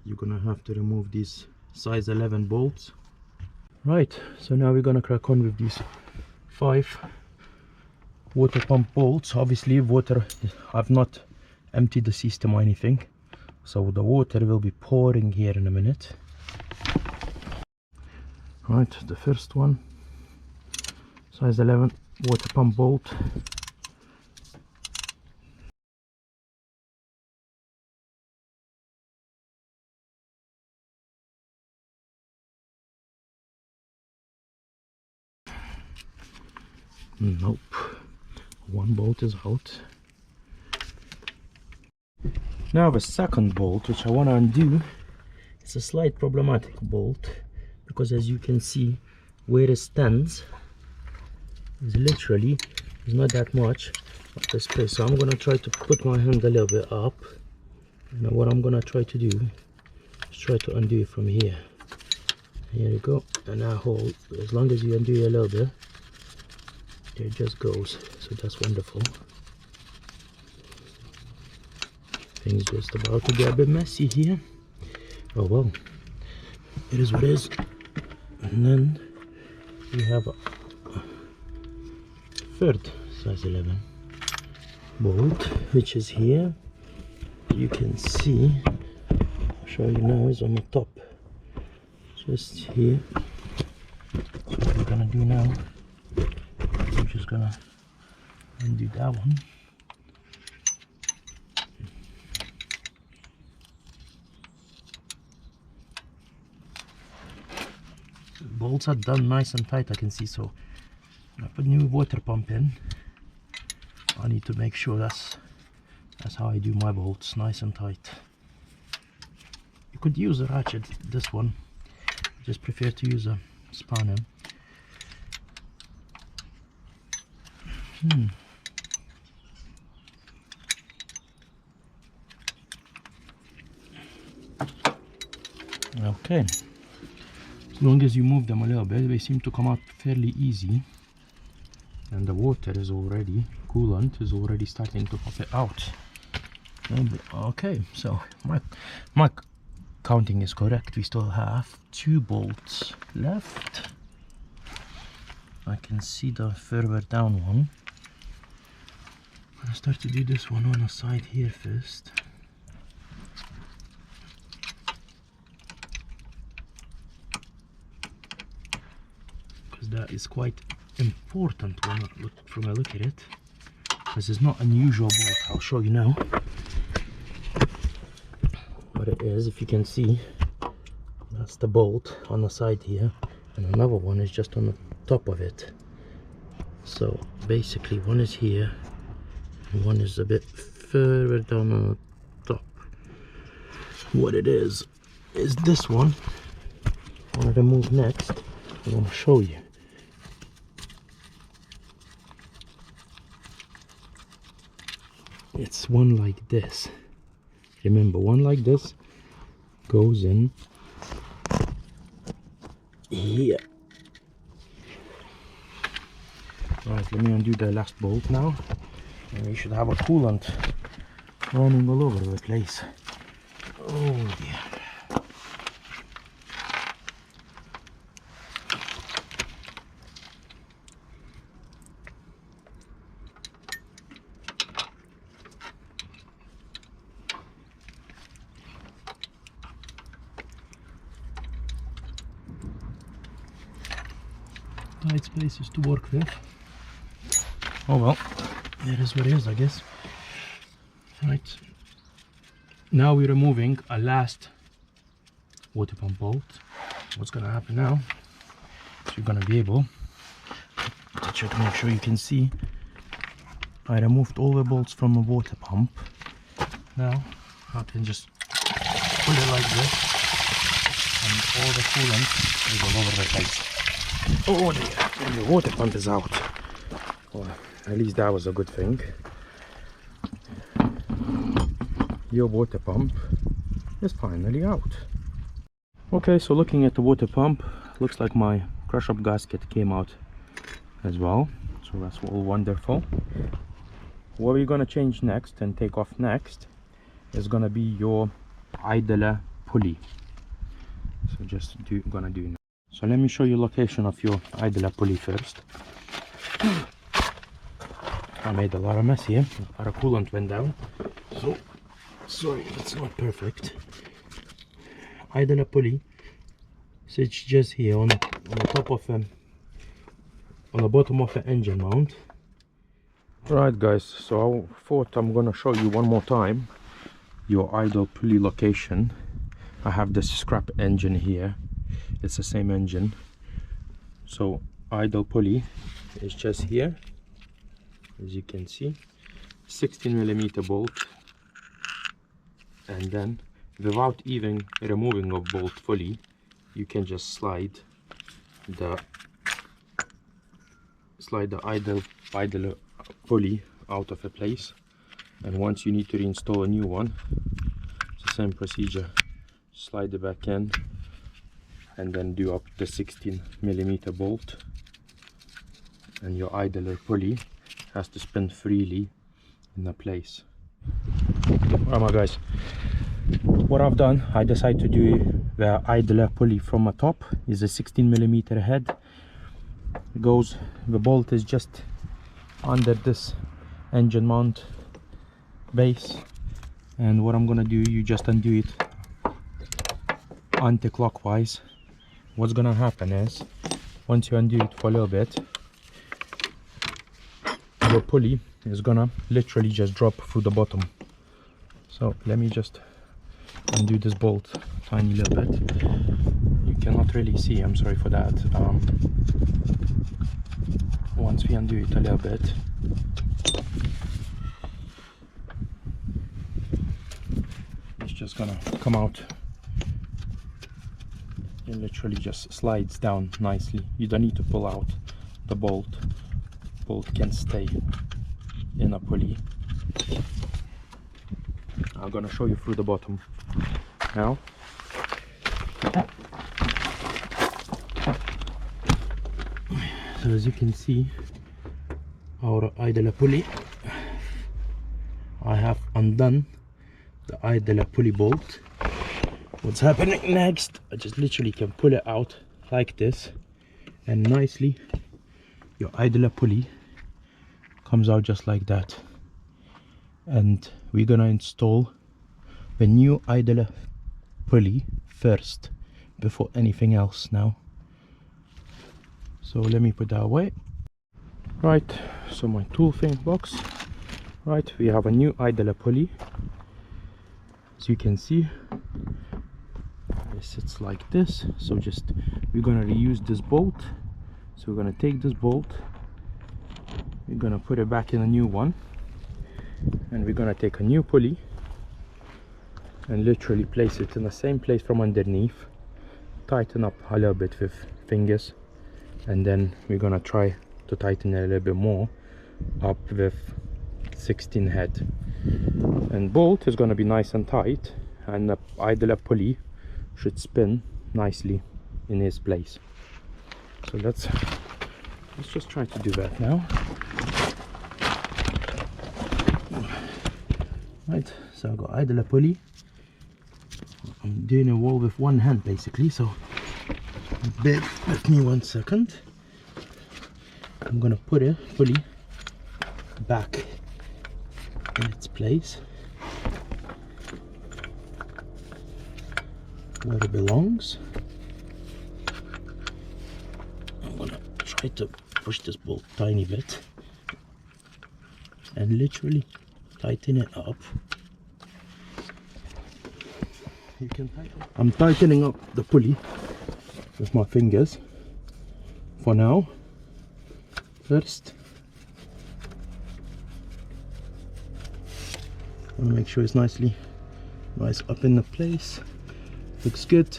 you're gonna have to remove these size 11 bolts. Right, so now we're gonna crack on with these 5 water pump bolts. Obviously water, I've not emptied the system or anything, so the water will be pouring here in a minute. Right, the first one, size 11 water pump bolt. Nope, one bolt is out. Now the second bolt, which I want to undo, it's a slight problematic bolt, because as you can see where it stands is literally, there's not that much of the space. So I'm going to try to put my hand a little bit up. Now what I'm going to try to do is try to undo it from here. Here you go, and now hold. As long as you undo it a little bit, it just goes. So that's wonderful. Things just about to get a bit messy here. Oh well, it is what it is. And then we have a third size 11 bolt, which is here. You can see, I'll show you now, is on the top, just here. So what we're gonna do now, we're just gonna undo that one. Bolts are done nice and tight, I can see. So I put new water pump in. I need to make sure that's how I do my bolts, nice and tight. You could use a ratchet, this one. I just prefer to use a spanner. Okay. As long as you move them a little bit, they seem to come out fairly easy, and the water is already, coolant is already starting to pop it out. Okay, so my counting is correct. We still have 2 bolts left. I can see the further down one. I'm gonna start to do this one on the side here first. That is quite important when I look at it. This is not unusual bolt. I'll show you now what it is. If you can see, that's the bolt on the side here, and another one is just on the top of it. So basically one is here and one is a bit further down on the top. What it is this one. I want to remove next. I want to show you. It's one like this. Remember, one like this goes in here. Right, let me undo the last bolt now. And we should have a coolant running all over the place. Oh dear. Tight spaces to work with. Oh well, it is what it is, I guess. Right, now we're removing a last water pump bolt. What's gonna happen now is you're gonna be able to check to make sure you can see I removed all the bolts from the water pump. Now I can just put it like this, and all the coolant is all over the place. Oh dear, the water pump is out. Well, at least that was a good thing. Your water pump is finally out. Okay, so looking at the water pump, looks like my crush up gasket came out as well, so that's all wonderful. What we're gonna change next and take off next is gonna be your idler pulley. So gonna do now. So let me show you location of your idler pulley first. I made a lot of mess here. A lot of coolant went down, so sorry, it's not perfect. Idler pulley sits just here on the top of on the bottom of the engine mount. Right guys, so I thought I'm gonna show you one more time your idler pulley location. I have this scrap engine here, it's the same engine. So idler pulley is just here, as you can see, 16mm bolt, and then without even removing a bolt fully, you can just slide the idler pulley out of a place, and once you need to reinstall a new one, it's the same procedure. Slide it back in and then do up the 16mm bolt, and your idler pulley has to spin freely in the place. Alright my guys, what I've done, I decided to do the idler pulley from the top. Is a 16mm head. It goes, the bolt is just under this engine mount base, and what I'm gonna do, you just undo it anti-clockwise. What's gonna happen is, once you undo it for a little bit, your pulley is gonna literally just drop through the bottom. So let me just undo this bolt tiny little bit. You cannot really see, I'm sorry for that. Once we undo it a little bit, it's just gonna come out. It literally just slides down nicely. You don't need to pull out the bolt. Bolt can stay in a pulley. I'm gonna show you through the bottom now. So as you can see, our idler pulley, I have undone the idler pulley bolt. What's happening next, I just literally can pull it out like this, and nicely your idler pulley comes out just like that. And we're gonna install the new idler pulley first before anything else now. So let me put that away. Right, so my tool thing box. Right, we have a new idler pulley. As you can see, it sits like this. So we're gonna reuse this bolt. So we're gonna take this bolt, we're gonna put it back in a new one, and we're gonna take a new pulley and literally place it in the same place from underneath, tighten up a little bit with fingers, and then we're gonna try to tighten it a little bit more up with 16 head. And bolt is gonna be nice and tight, and the idler pulley should spin nicely in his place. So let's just try to do that now. Right, so I've got idler pulley. I'm doing it all with one hand basically, so bear with me 1 second. I'm gonna put it pulley back in its place where it belongs. I'm gonna try to push this bolt tiny bit and literally tighten it up. You can tighten. I'm tightening up the pulley with my fingers for now. First, I want to make sure it's nice up in the place. Looks good.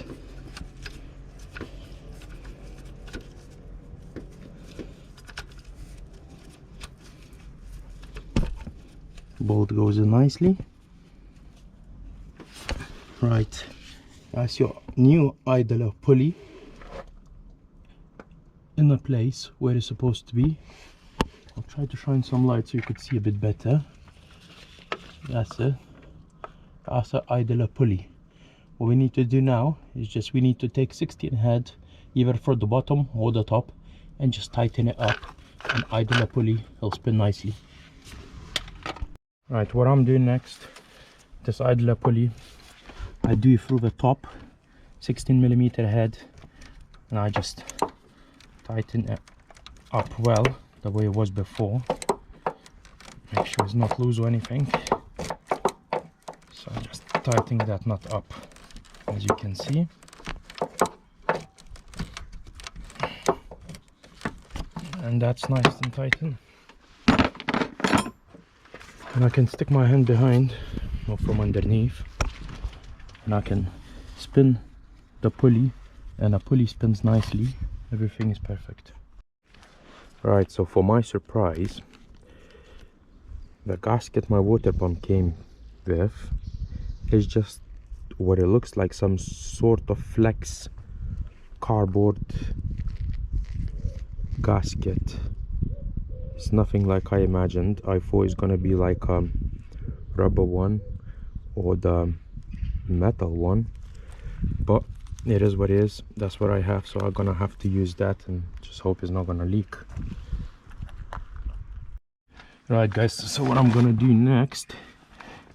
Bolt goes in nicely. Right, that's your new idler pulley in a place where it's supposed to be. I'll try to shine some light so you could see a bit better. That's it. That's an Idler pulley. What we need to do now is just we need to take 16 head either for the bottom or the top and just tighten it up, and Idler pulley will spin nicely. Right, what I'm doing next, this Idler pulley, I do it through the top 16mm head, and I just tighten it up well the way it was before, make sure it's not loose or anything. So I'm just tightening that nut up, as you can see. And that's nice and tightened. And I can stick my hand behind or from underneath, and I can spin the pulley, and the pulley spins nicely. Everything is perfect. Right, so for my surprise, the gasket my water pump came with is just what it looks like, some sort of flex cardboard gasket. It's nothing like I imagined. I thought it's gonna be like a rubber one or the metal one, but it is what it is. That's what I have, so I'm gonna have to use that and just hope it's not gonna leak. Right guys, so what I'm gonna do next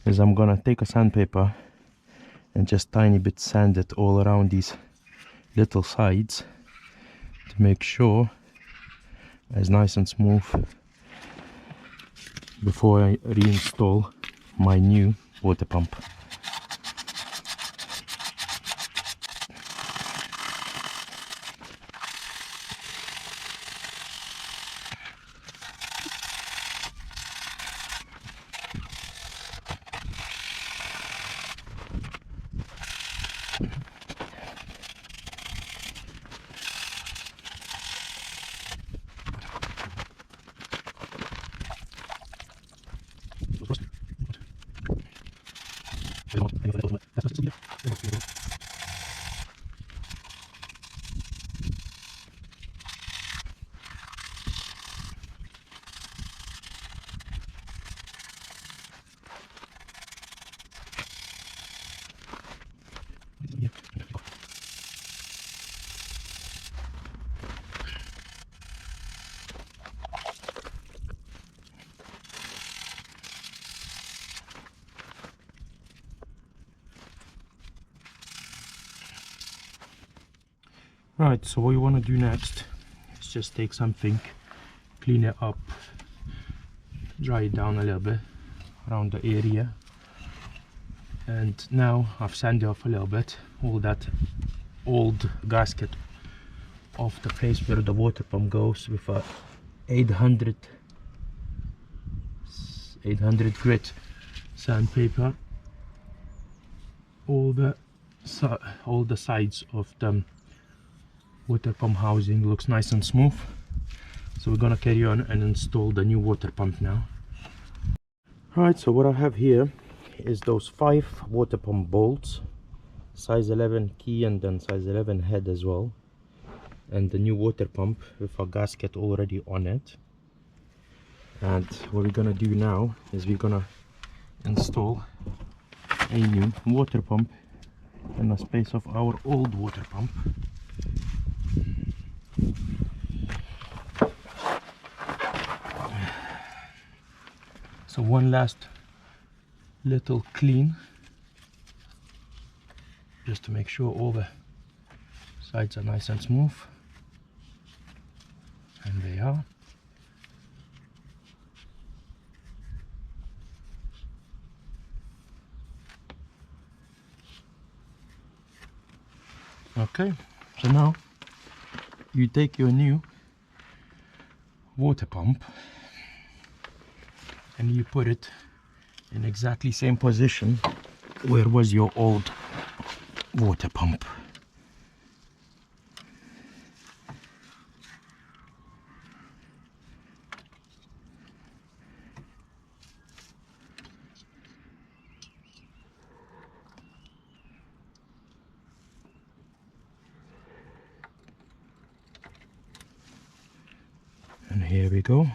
is I'm gonna take a sandpaper and just tiny bit sand it all around these little sides to make sure it's nice and smooth before I reinstall my new water pump. Right, so what you want to do next is just take something, clean it up, dry it down a little bit around the area, and now I've sanded off a little bit all that old gasket off the place where the water pump goes with a 800 grit sandpaper. All the sides of the water pump housing looks nice and smooth, so we're gonna carry on and install the new water pump now. Right, so what I have here is those 5 water pump bolts, size 11 key and then size 11 head as well, and the new water pump with a gasket already on it. And what we're gonna do now is we're gonna install a new water pump in the space of our old water pump. So one last little clean, just to make sure all the sides are nice and smooth, and they are. Okay, so now you take your new water pump and you put it in exactly same position where was your old water pump. There we go.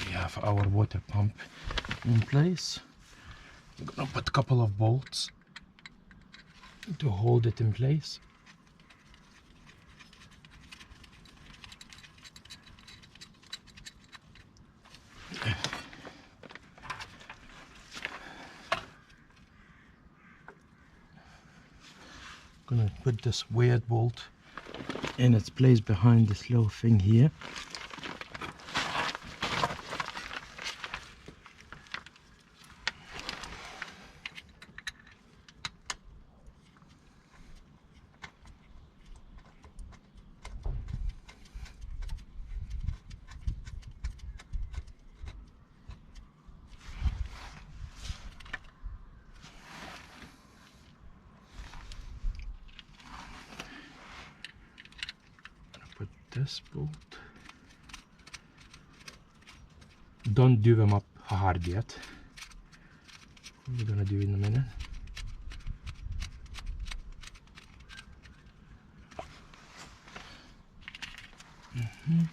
We have our water pump in place. I'm gonna put a couple of bolts to hold it in place. Gonna put this weird bolt in its place behind this little thing here. Put this bolt. Don't do them up hard yet. We're gonna do it in a minute. Mm-hmm.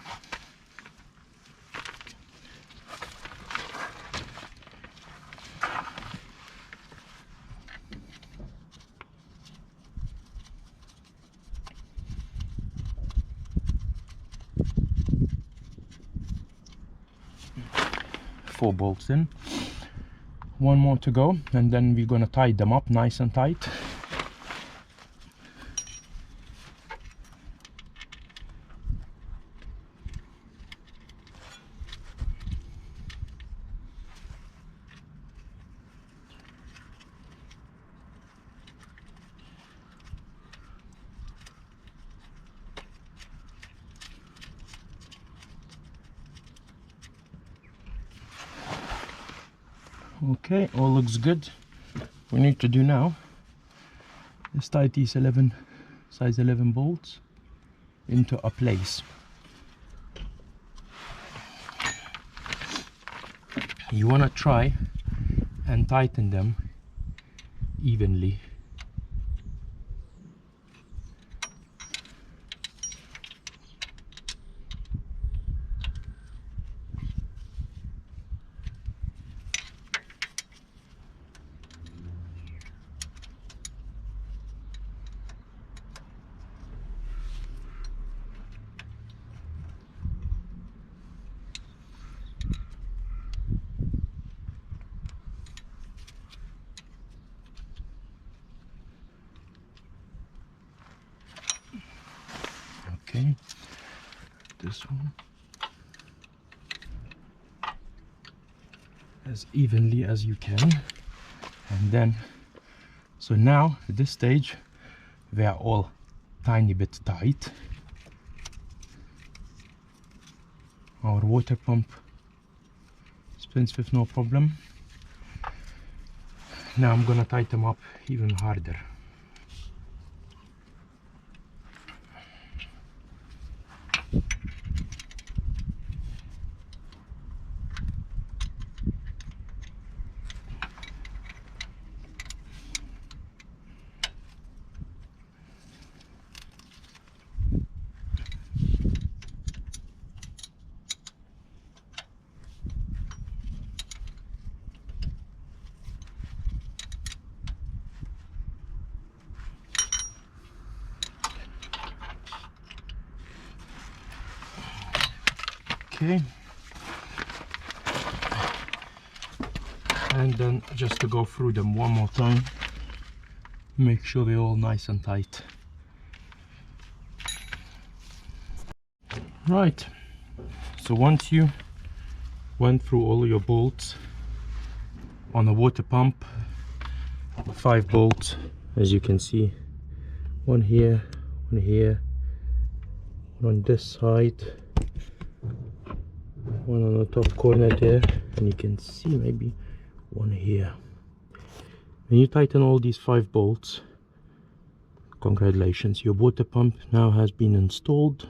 4 bolts in. 1 more to go, and then we're gonna tie them up nice and tight. Okay, all looks good. We need to do now is tie these 11 size 11 bolts into a place. You want to try and tighten them evenly. Okay, this one as evenly as you can, and then so now at this stage they are all tiny bit tight. Our water pump spins with no problem. Now I'm gonna tighten them up even harder. Okay, and then just to go through them one more time, make sure they're all nice and tight. Right, so once you went through all your bolts on the water pump, 5 bolts as you can see, one here, one here, one on this side, one on the top corner there, and you can see maybe one here. When you tighten all these 5 bolts, congratulations, your water pump now has been installed,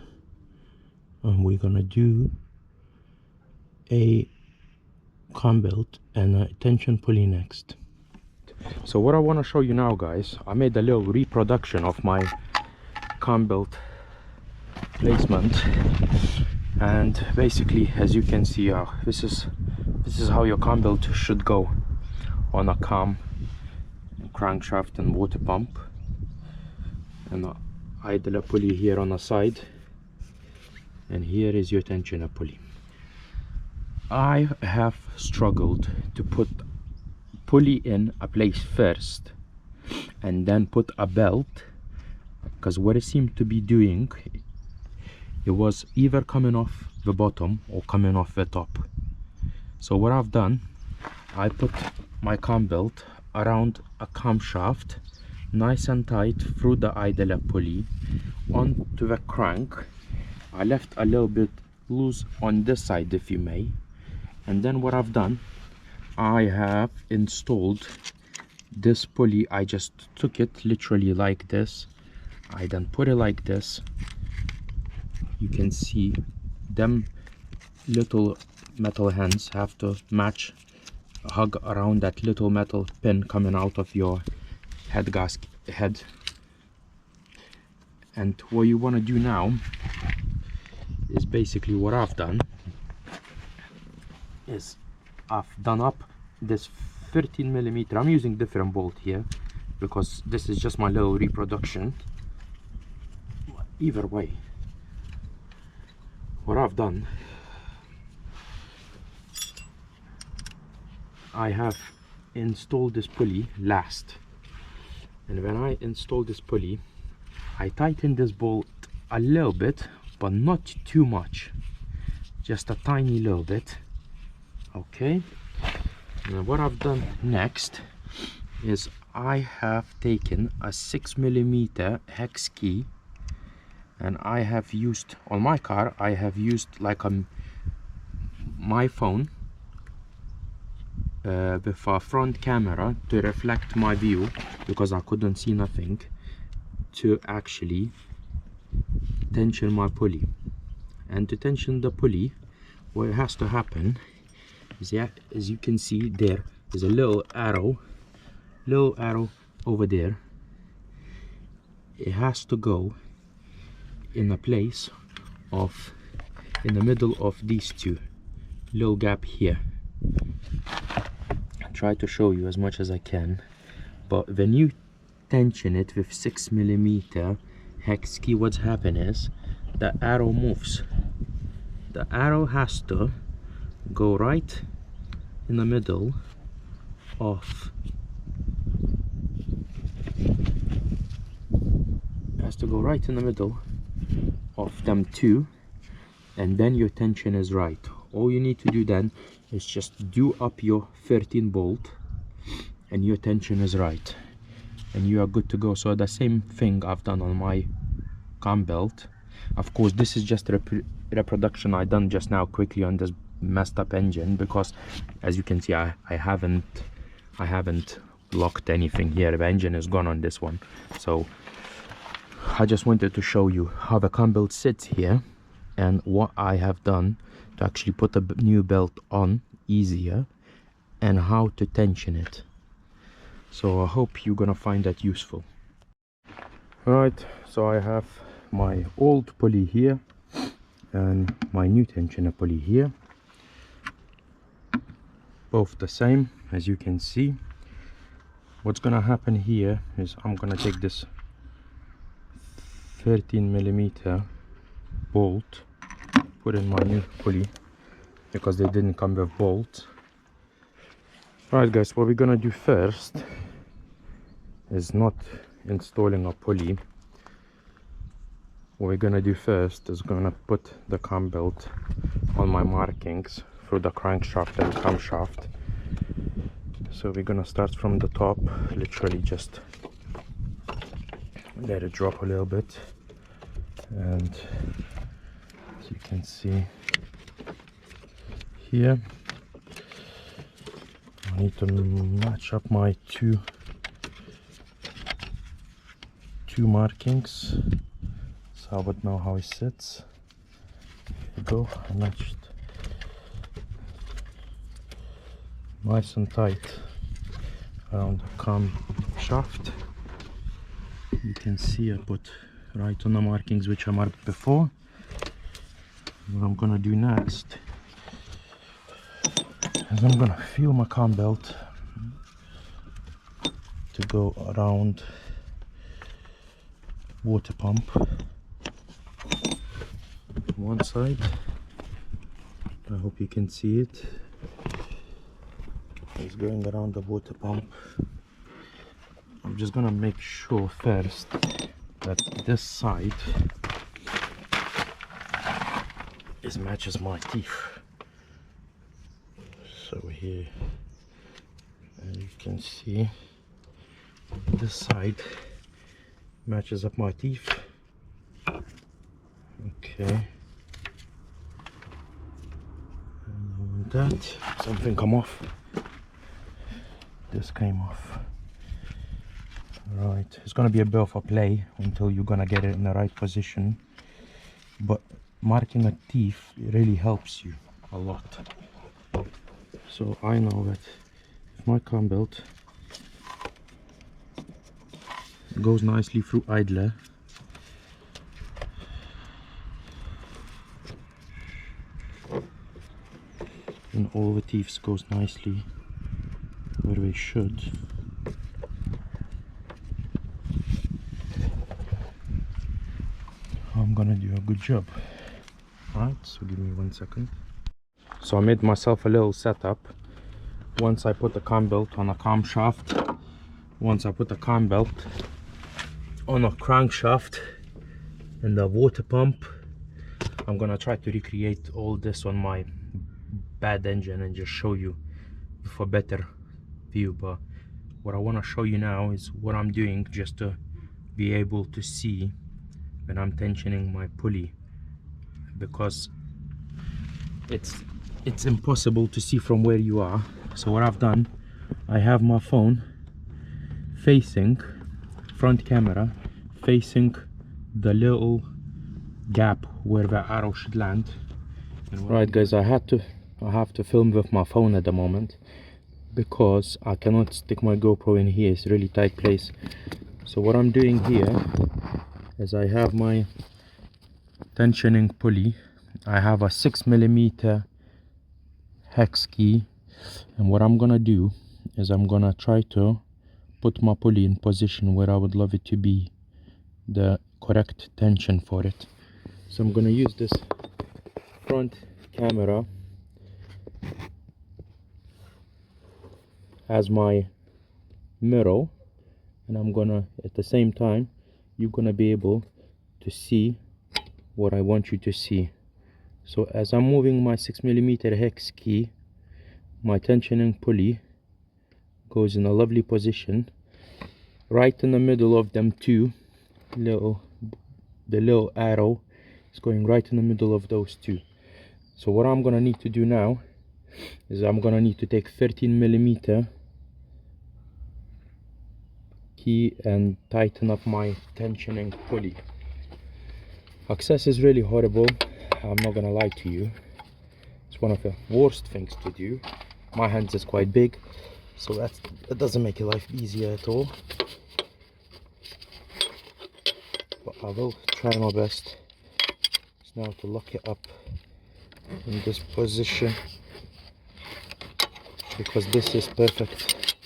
and we're gonna do a Cambelt and a tension pulley next. So what I want to show you now, guys, I made a little reproduction of my Cambelt placement. And basically, as you can see, this is how your Cambelt should go on a Comm, crankshaft and water pump, and an idler pulley here on the side, and here is your tensioner pulley. I have struggled to put pulley in a place first and then put a belt, because what it seemed to be doing, it was either coming off the bottom or coming off the top. So what I've done, I put my Cambelt around a camshaft, nice and tight through the idler pulley onto the crank. I left a little bit loose on this side, if you may, and then what I've done, I have installed this pulley. I just took it literally like this. I then put it like this. You can see them little metal hands have to match, hug around that little metal pin coming out of your head. And what you want to do now is basically what I've done is I've done up this 13mm. I'm using different bolt here because this is just my little reproduction. Either way, what I've done, I have installed this pulley last, and when I installed this pulley, I tightened this bolt a little bit, but not too much, just a tiny little bit. Okay, and what I've done next is I have taken a 6mm hex key, and I have used, on my car, I have used like my phone with a front camera to reflect my view, because I couldn't see nothing, to actually tension my pulley. And to tension the pulley, what has to happen is, as you can see, there is a little arrow over there. It has to go in a place of, in the middle of these two, little gap here. I'll try to show you as much as I can, but when you tension it with 6mm hex key, what's happening is the arrow moves. The arrow has to go right in the middle of, them two, and then your tension is right. All you need to do then is just do up your 13 bolt and your tension is right, and you are good to go. So the same thing I've done on my Cambelt. Of course, this is just a reproduction I done just now quickly on this messed up engine, because as you can see, I haven't locked anything here. The engine is gone on this one, so I just wanted to show you how the Cambelt sits here and what I have done to actually put a new belt on easier, and how to tension it. So I hope you're gonna find that useful. Alright, so I have my old pulley here and my new tensioner pulley here, both the same, as you can see. What's gonna happen here is I'm gonna take this 13mm bolt, put in my new pulley, because they didn't come with bolts. Alright guys, what we're gonna do first is not installing a pulley. What we're gonna do first is gonna put the Cambelt on my markings through the crankshaft and camshaft. So we're gonna start from the top, literally just let it drop a little bit, and as you can see here, I need to match up my two markings so I would know how it sits. There you go, I matched nice and tight around the Camshaft. You can see I put right on the markings which I marked before. What I'm gonna do next is I'm gonna feel my Cam belt to go around water pump one side. I hope you can see it. It's going around the water pump. I'm just gonna make sure first that this side matches my teeth. So here, as you can see, this side matches up my teeth. Okay. And that something come off. This came off. Right, it's gonna be a bit of a play until you're gonna get it in the right position, but marking a teeth really helps you a lot. So I know that if my Cam belt goes nicely through Idler, and all the teeth goes nicely where they should, I'm gonna do a good job. Right, so give me 1 second. So I made myself a little setup. Once I put the Cam belt on a camshaft, once I put the Cam belt on a crankshaft and the water pump, I'm gonna try to recreate all this on my bad engine and just show you for better view. But what I want to show you now is what I'm doing just to be able to see when I'm tensioning my pulley, because it's impossible to see from where you are. So what I've done, I have my phone facing front camera, facing the little gap where the arrow should land. Right guys, I have to film with my phone at the moment because I cannot stick my GoPro in here. It's a really tight place. So what I'm doing here is I have my tensioning pulley. I have a 6mm hex key, and what I'm gonna do is I'm gonna try to put my pulley in position where I would love it to be, the correct tension for it. So I'm gonna use this front camera as my mirror, and I'm gonna, at the same time, you're gonna be able to see what I want you to see. So as I'm moving my 6mm hex key, my tensioning pulley goes in a lovely position right in the middle of them two the little arrow is going right in the middle of those two. So what I'm gonna need to do now is I'm gonna need to take 13mm key and tighten up my tensioning pulley. Access is really horrible, I'm not gonna lie to you. It's one of the worst things to do. My hands is quite big, so that doesn't make your life easier at all. But I will try my best now to lock it up in this position, because this is perfect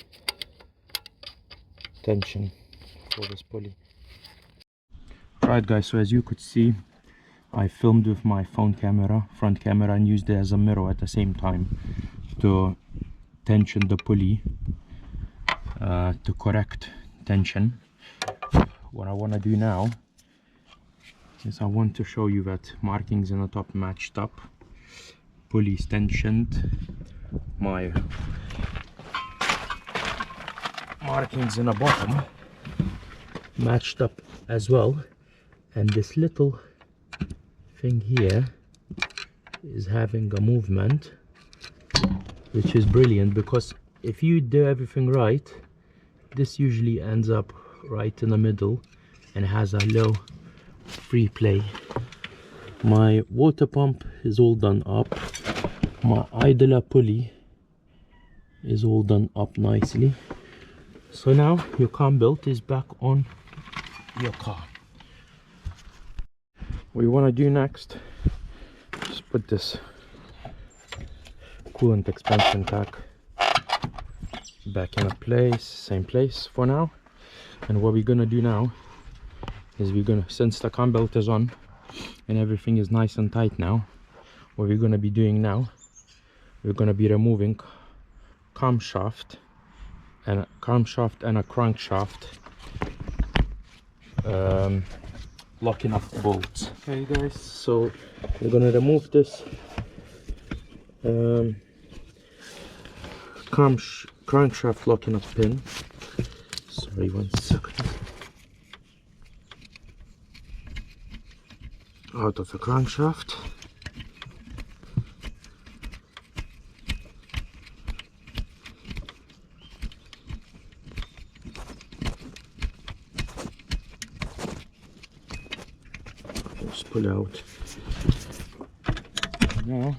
tension for this pulley. Right guys, so as you could see, I filmed with my phone camera, front camera, and used it as a mirror at the same time to tension the pulley, to correct tension. What I want to do now is I want to show you that markings in the top matched up, pulleys tensioned, my markings in the bottom matched up as well, and this little thing here is having a movement, which is brilliant, because if you do everything right, this usually ends up right in the middle and has a low free play. My water pump is all done up, my idler pulley is all done up nicely. So now your Cam belt is back on your car. what you want to do next, just put this coolant expansion pack back in a place, same place for now. And what we're gonna do now is since the comm belt is on and everything is nice and tight now, what we're gonna be doing now, we're gonna be removing camshaft and a crankshaft locking up bolts. Okay guys, so we're gonna remove this crankshaft locking up pin. Sorry, 1 second. Out of the crankshaft. Just pull out. Now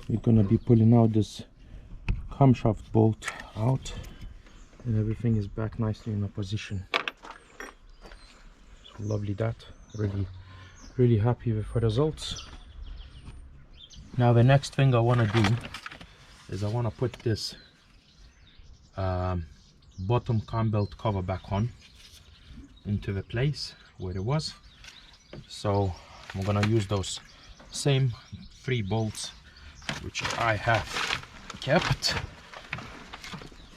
we're gonna be pulling out this camshaft bolt out, and everything is back nicely in a position. So lovely, that really happy with the results. Now the next thing I want to do is I want to put this bottom comm belt cover back on into the place where it was. So I'm gonna use those same 3 bolts which I have kept,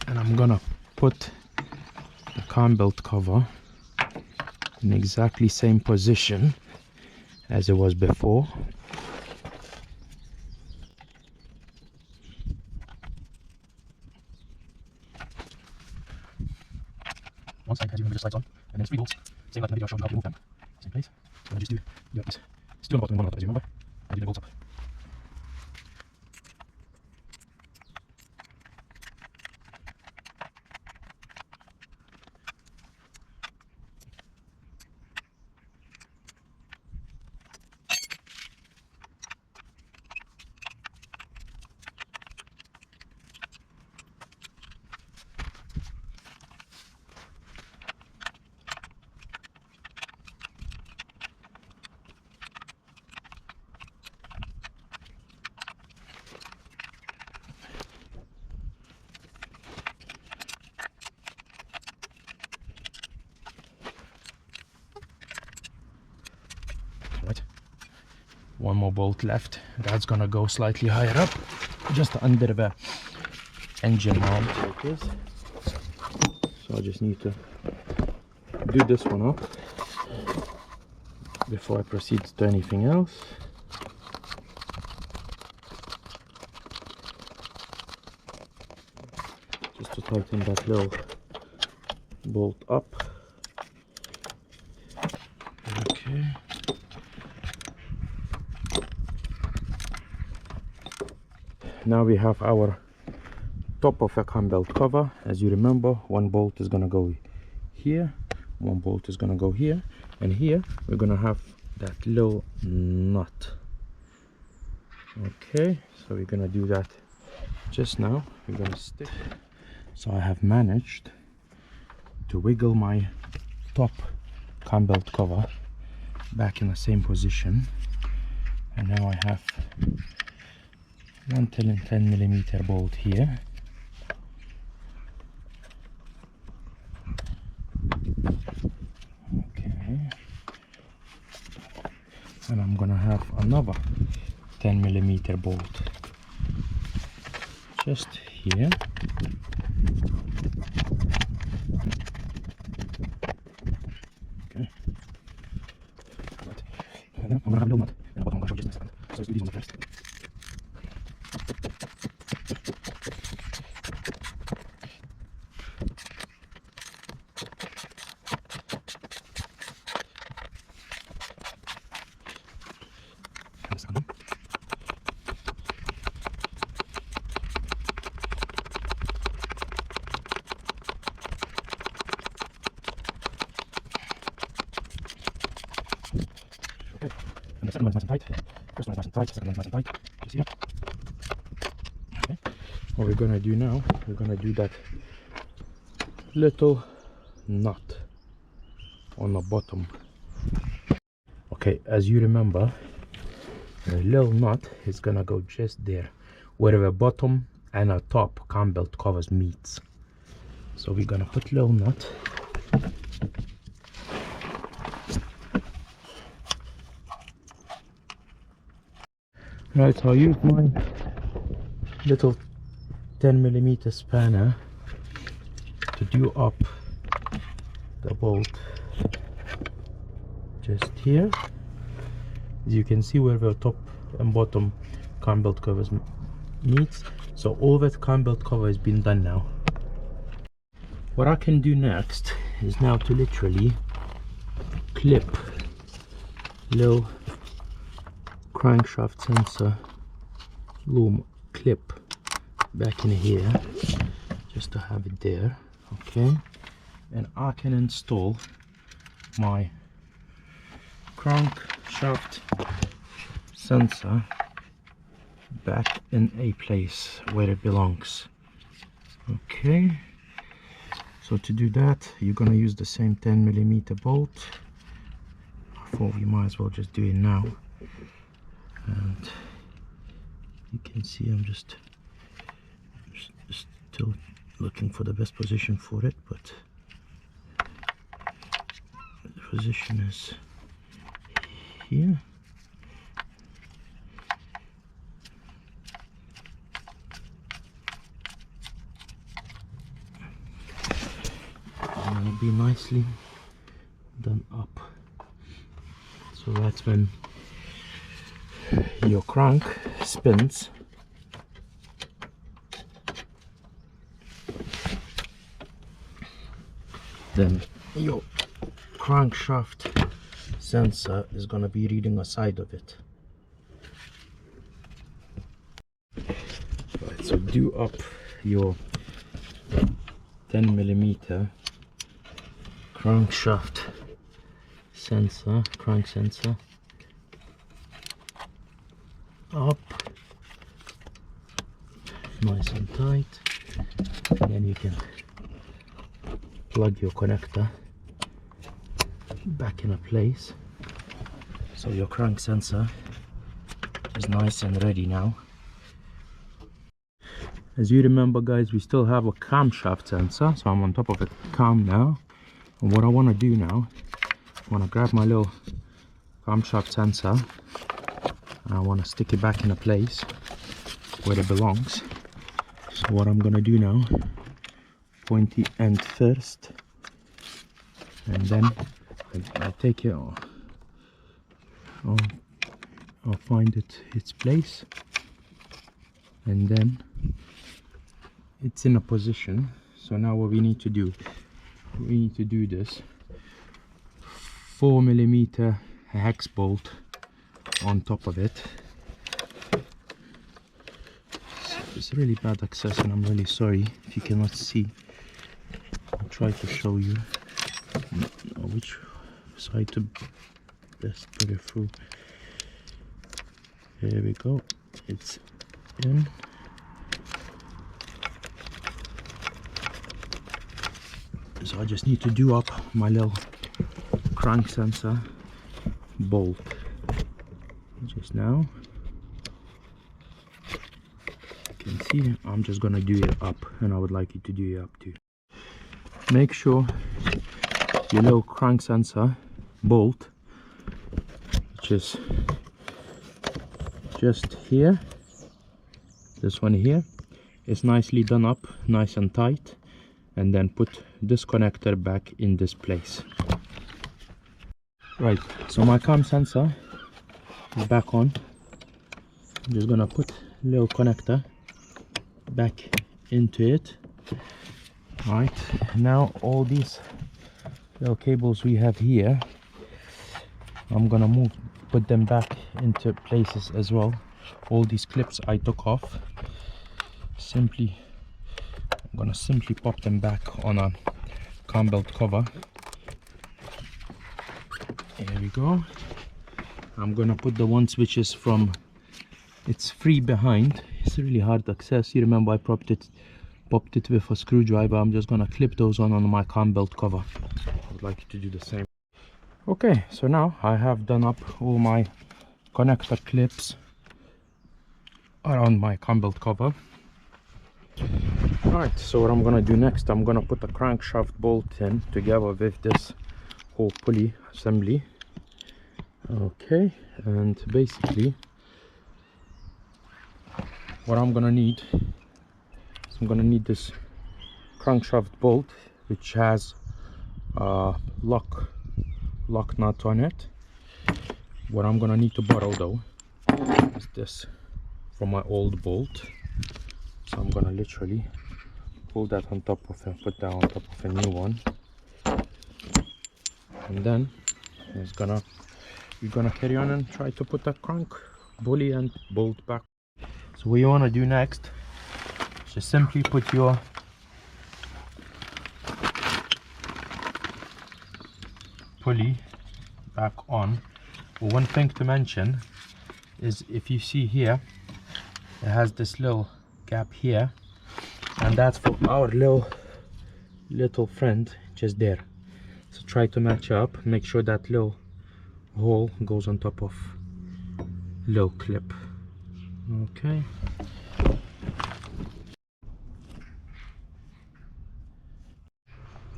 and I'm gonna put the comm belt cover in exactly same position as it was before. One side has you remember the slides on, and then 3 bolts, same like the video I showed you how to remove them. Same place. So I just do this. It's 2 on the bottom and 1 on top, as you remember. I do the bolts up. Right, 1 more bolt left. That's gonna go slightly higher up, just under the engine mount like this. So I just need to do this one up before I proceed to anything else. Just to tighten that little bolt up. Okay. Now we have our top of a comm belt cover. As you remember, 1 bolt is gonna go here, 1 bolt is gonna go here, and here we're gonna have that little nut. Okay, so we're gonna do that just now. We're gonna stick. So I have managed to wiggle my top comm belt cover back in the same position, and now I have 1 10mm bolt here. Okay, and I'm gonna have another 10mm bolt just here. Okay, right. And then I'm gonna have a little nut in the bottom. I'm gonna show you just in a second. So let's do these ones first. And the second one is nice and tight. First one is nice and tight, second one is nice and tight. You see it? Okay. What we're gonna do now, we're gonna do that little nut on the bottom. Okay, as you remember, a little nut is gonna go just there where the bottom and the top cam belt covers meets. So we're gonna put little nut. Right, so I used my little 10mm spanner to do up the bolt just here. As you can see where the top and bottom cam belt covers meets. So all that cam belt cover has been done now. What I can do next is now to literally clip little crankshaft sensor loom clip back in here, just to have it there. Okay, and I can install my crankshaft sensor back in a place where it belongs. Okay, so to do that you're gonna use the same 10mm bolt. I thought we might as well just do it now. And you can see I'm just still looking for the best position for it, but the position is here. And it'll be nicely done up. So that's when your crank spins. Then your crankshaft sensor is going to be reading a side of it. Right, so do up your 10mm crankshaft sensor, crank sensor up nice and tight, and then you can plug your connector back in a place. So your crank sensor is nice and ready now. As you remember guys, we still have a camshaft sensor, so I'm on top of a cam now. And what I want to do now, I want to grab my little camshaft sensor and I want to stick it back in a place where it belongs. So what I'm going to do now, pointy end first, and then I'll take it, I'll find its place, and then it's in a position. So now what we need to do, we need to do this 4mm hex bolt on top of it. It's really bad access and I'm really sorry if you cannot see. I'll try to show you which side to best put it through. Here we go, it's in. So I just need to do up my little crank sensor bolt just now. You can see I'm just gonna do it up, and I would like you to do it up too. Make sure your little crank sensor bolt, which is just here, this one here, is nicely done up, nice and tight, and then put this connector back in this place. Right, so my cam sensor is back on. I'm just gonna put little connector back into it. Right, now all these little cables we have here, I'm gonna put them back into places as well. All these clips I took off, I'm gonna simply pop them back on a cam belt cover. Here we go. I'm gonna put the ones which is from, it's free behind, it's really hard to access. You remember I popped it with a screwdriver. I'm just gonna clip those on my cam belt cover. I would like you to do the same. Okay, so now I have done up all my connector clips around my Cambelt cover. Alright, so what I'm gonna do next, I'm gonna put a crankshaft bolt in together with this whole pulley assembly. Okay, and basically what I'm gonna need is I'm gonna need this crankshaft bolt, which has a lock nut on it. What I'm gonna need to borrow though is this from my old bolt. So I'm gonna literally pull that on top of and put that on top of a new one, and then we're gonna carry on and try to put that crank pulley and bolt back. So what you want to do next is just simply put your pulley back on. But one thing to mention is, if you see here, it has this little gap here, and that's for our little friend just there. So try to match up, make sure that little hole goes on top of little clip. Okay.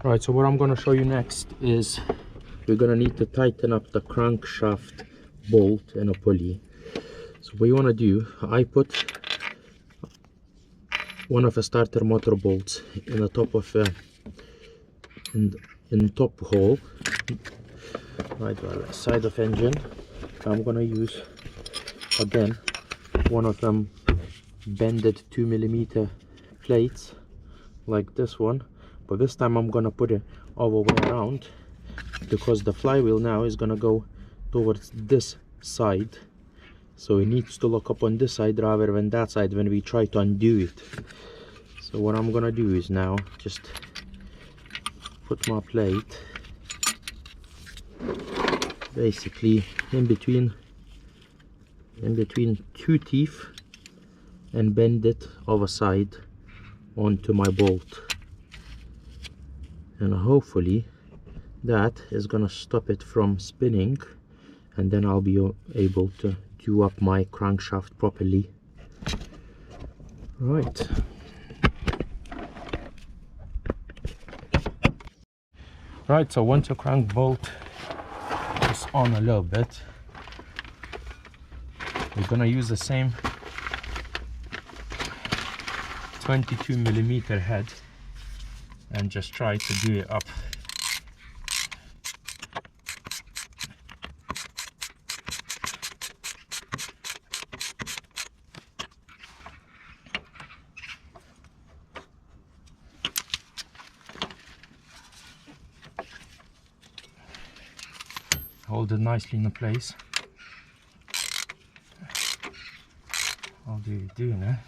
Right, so what I'm going to show you next is we're going to need to tighten up the crankshaft bolt and a pulley. So what you want to do, I put one of the starter motor bolts in the top of in top hole, right by the side of engine. I'm going to use again one of them bended 2mm plates like this one, but this time I'm gonna put it all the way around, because the flywheel now is gonna go towards this side, so it needs to lock up on this side rather than that side when we try to undo it. So what I'm gonna do is now just put my plate basically in between two teeth and bend it over side onto my bolt, and hopefully that is gonna stop it from spinning, and then I'll be able to do up my crankshaft properly. Right, so once your crank bolt is on a little bit, we're gonna use the same 22mm head and just try to do it up. Hold it nicely in place. How do you do now?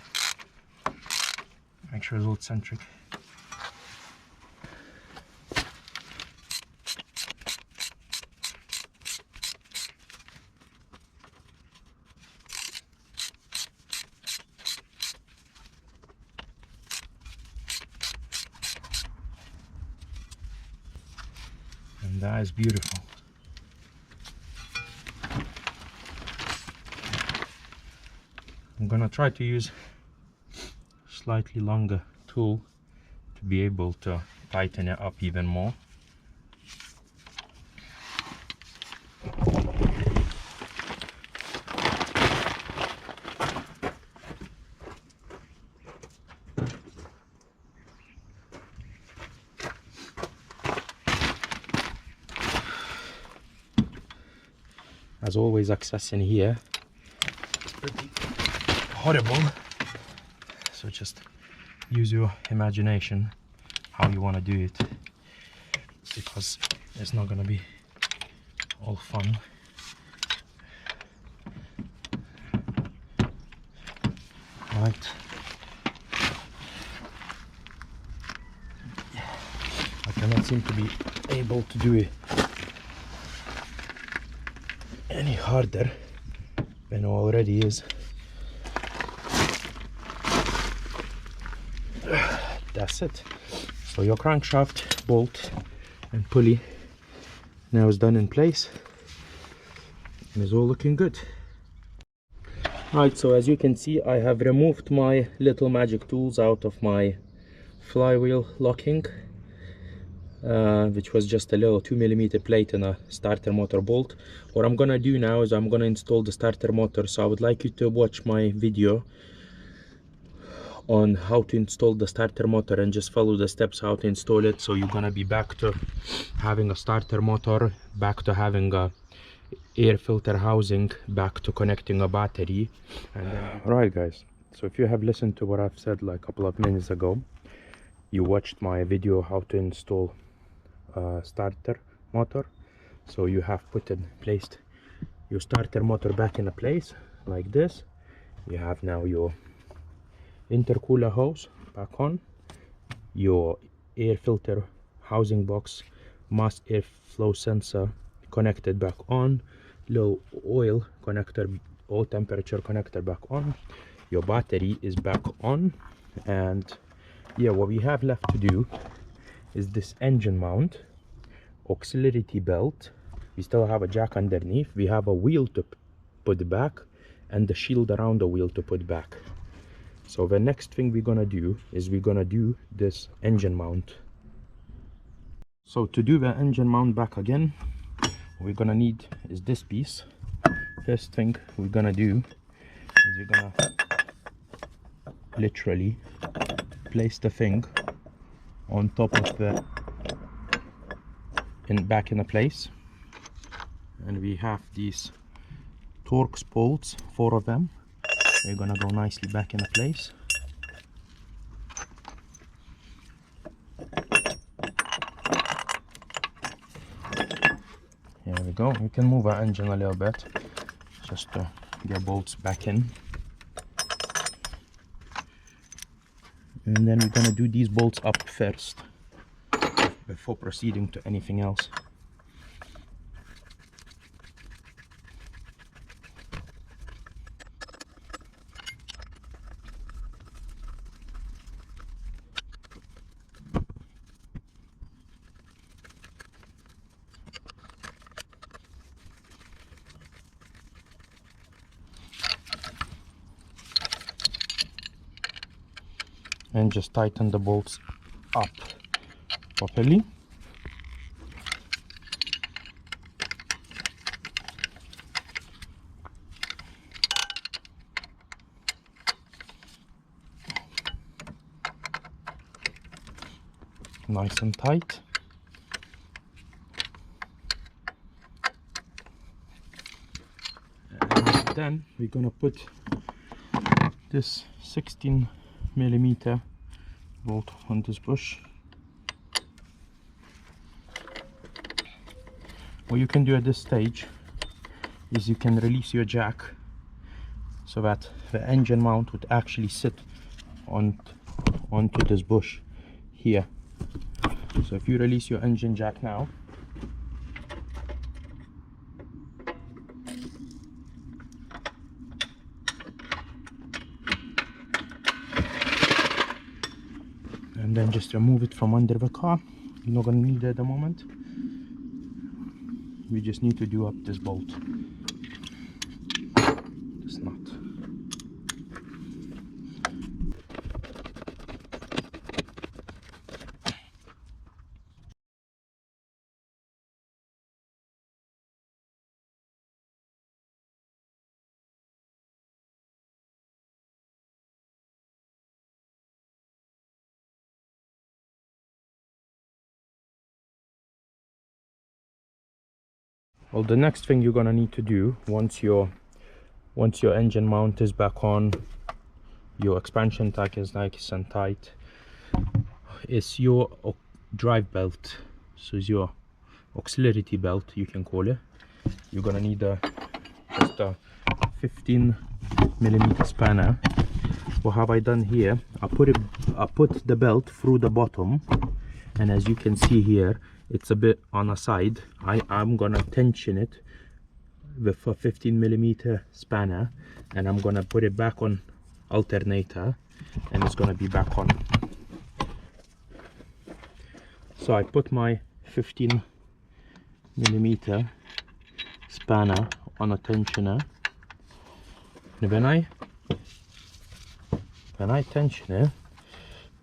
Make sure it's all centric. And that is beautiful. I'm gonna try to use slightly longer tool to be able to tighten it up even more. As always, accessing here is pretty horrible, so just use your imagination how you want to do it, because it's not going to be all fun. Right, I cannot seem to be able to do it any harder than it already is. That's it. So your crankshaft bolt and pulley Now it's done in place and it's all looking good. Right, so as you can see, I have removed my little magic tools out of my flywheel locking, which was just a little 2mm plate and a starter motor bolt. What I'm gonna do now is I'm gonna install the starter motor, so I would like you to watch my video on how to install the starter motor and just follow the steps how to install it. So you're gonna be back to having a starter motor, back to having a air filter housing, back to connecting a battery. And then right guys, so if you have listened to what I've said like a couple of minutes ago, you watched my video how to install a starter motor. So you have placed your starter motor back in a place like this. You have now your intercooler hose back on, your air filter housing box, mass airflow sensor connected back on, low oil connector, oil temperature connector back on, your battery is back on. And yeah, what we have left to do is this engine mount, auxiliary belt. We still have a jack underneath, we have a wheel to put back and the shield around the wheel to put back. So the next thing we're gonna do is we're gonna do this engine mount. So to do the engine mount back again, what we're gonna need is this piece. First thing we're gonna do is we're gonna literally place the thing on top of the back in a place. And we have these Torx bolts, 4 of them. They're gonna go nicely back in a place. Here we go. You can move our engine a little bit just to get bolts back in. And then we're gonna do these bolts up first before proceeding to anything else. And just tighten the bolts up properly. Nice and tight. And then we're gonna put this 16mm bolt on this bush. What you can do at this stage is you can release your jack so that the engine mount would actually sit onto this bush here. So if you release your engine jack now, and then just remove it from under the car. You're not going to need it at the moment. We just need to do up this bolt, this nut. Well, the next thing you're gonna need to do once your engine mount is back on, your expansion tank is nice and tight, is your drive belt. So it's your auxiliary belt, you can call it. You're gonna need just a 15mm spanner. What have I done here? I put the belt through the bottom, and as you can see here, it's a bit on a side. I'm gonna tension it with a 15mm spanner, and I'm gonna put it back on alternator, and it's gonna be back on. So I put my 15mm millimeter spanner on a tensioner. And when I tension it,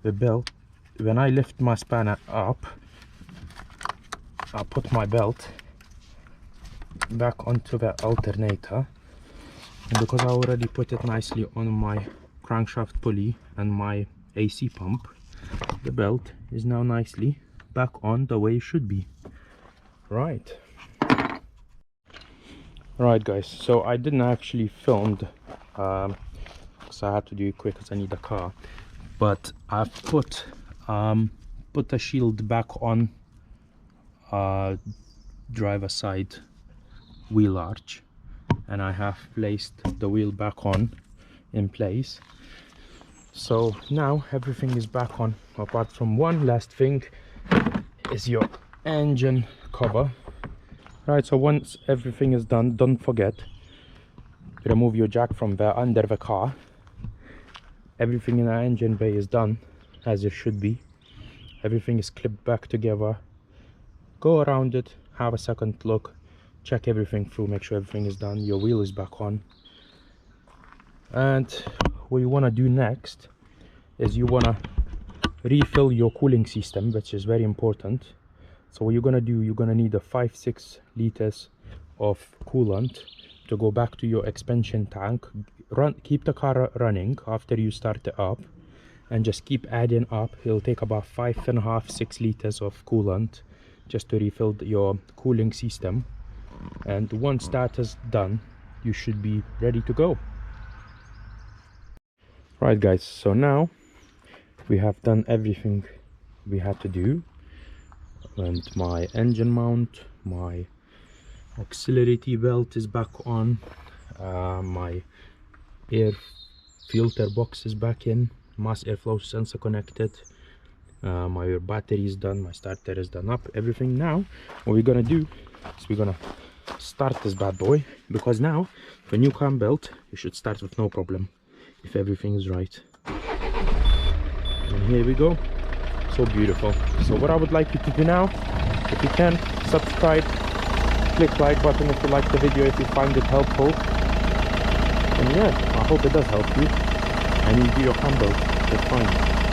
the belt, when I lift my spanner up, I put my belt back onto the alternator, and because I already put it nicely on my crankshaft pulley and my AC pump, the belt is now nicely back on the way it should be. Right guys, so I didn't actually film because I had to do it quick because I need a car, but I've put the shield back on driver side wheel arch, and I have placed the wheel back on in place. So now everything is back on, apart from one last thing is your engine cover. Right, so once everything is done, don't forget to remove your jack from there under the car. Everything in the engine bay is done as it should be. Everything is clipped back together. Go around it, have a second look, check everything through, make sure everything is done. Your wheel is back on. And what you want to do next is you want to refill your cooling system, which is very important. So what you're going to do, you're going to need a 5-6 liters of coolant to go back to your expansion tank. Keep the car running after you start it up, and just keep adding up. It'll take about 5.5-6 liters of coolant just to refill your cooling system. And once that is done, you should be ready to go. Right guys, so now we have done everything we had to do, and my engine mount, my auxiliary belt is back on, my air filter box is back in, mass airflow sensor connected, my battery is done, my starter is done up, everything. Now what we're gonna do is we're gonna start this bad boy, because now for new Cambelt you should start with no problem if everything is right. And here we go, so beautiful. So what I would like you to do now, if you can, subscribe, click like button if you like the video, if you find it helpful, and yeah, I hope it does help you and you do your Cambelt just fine.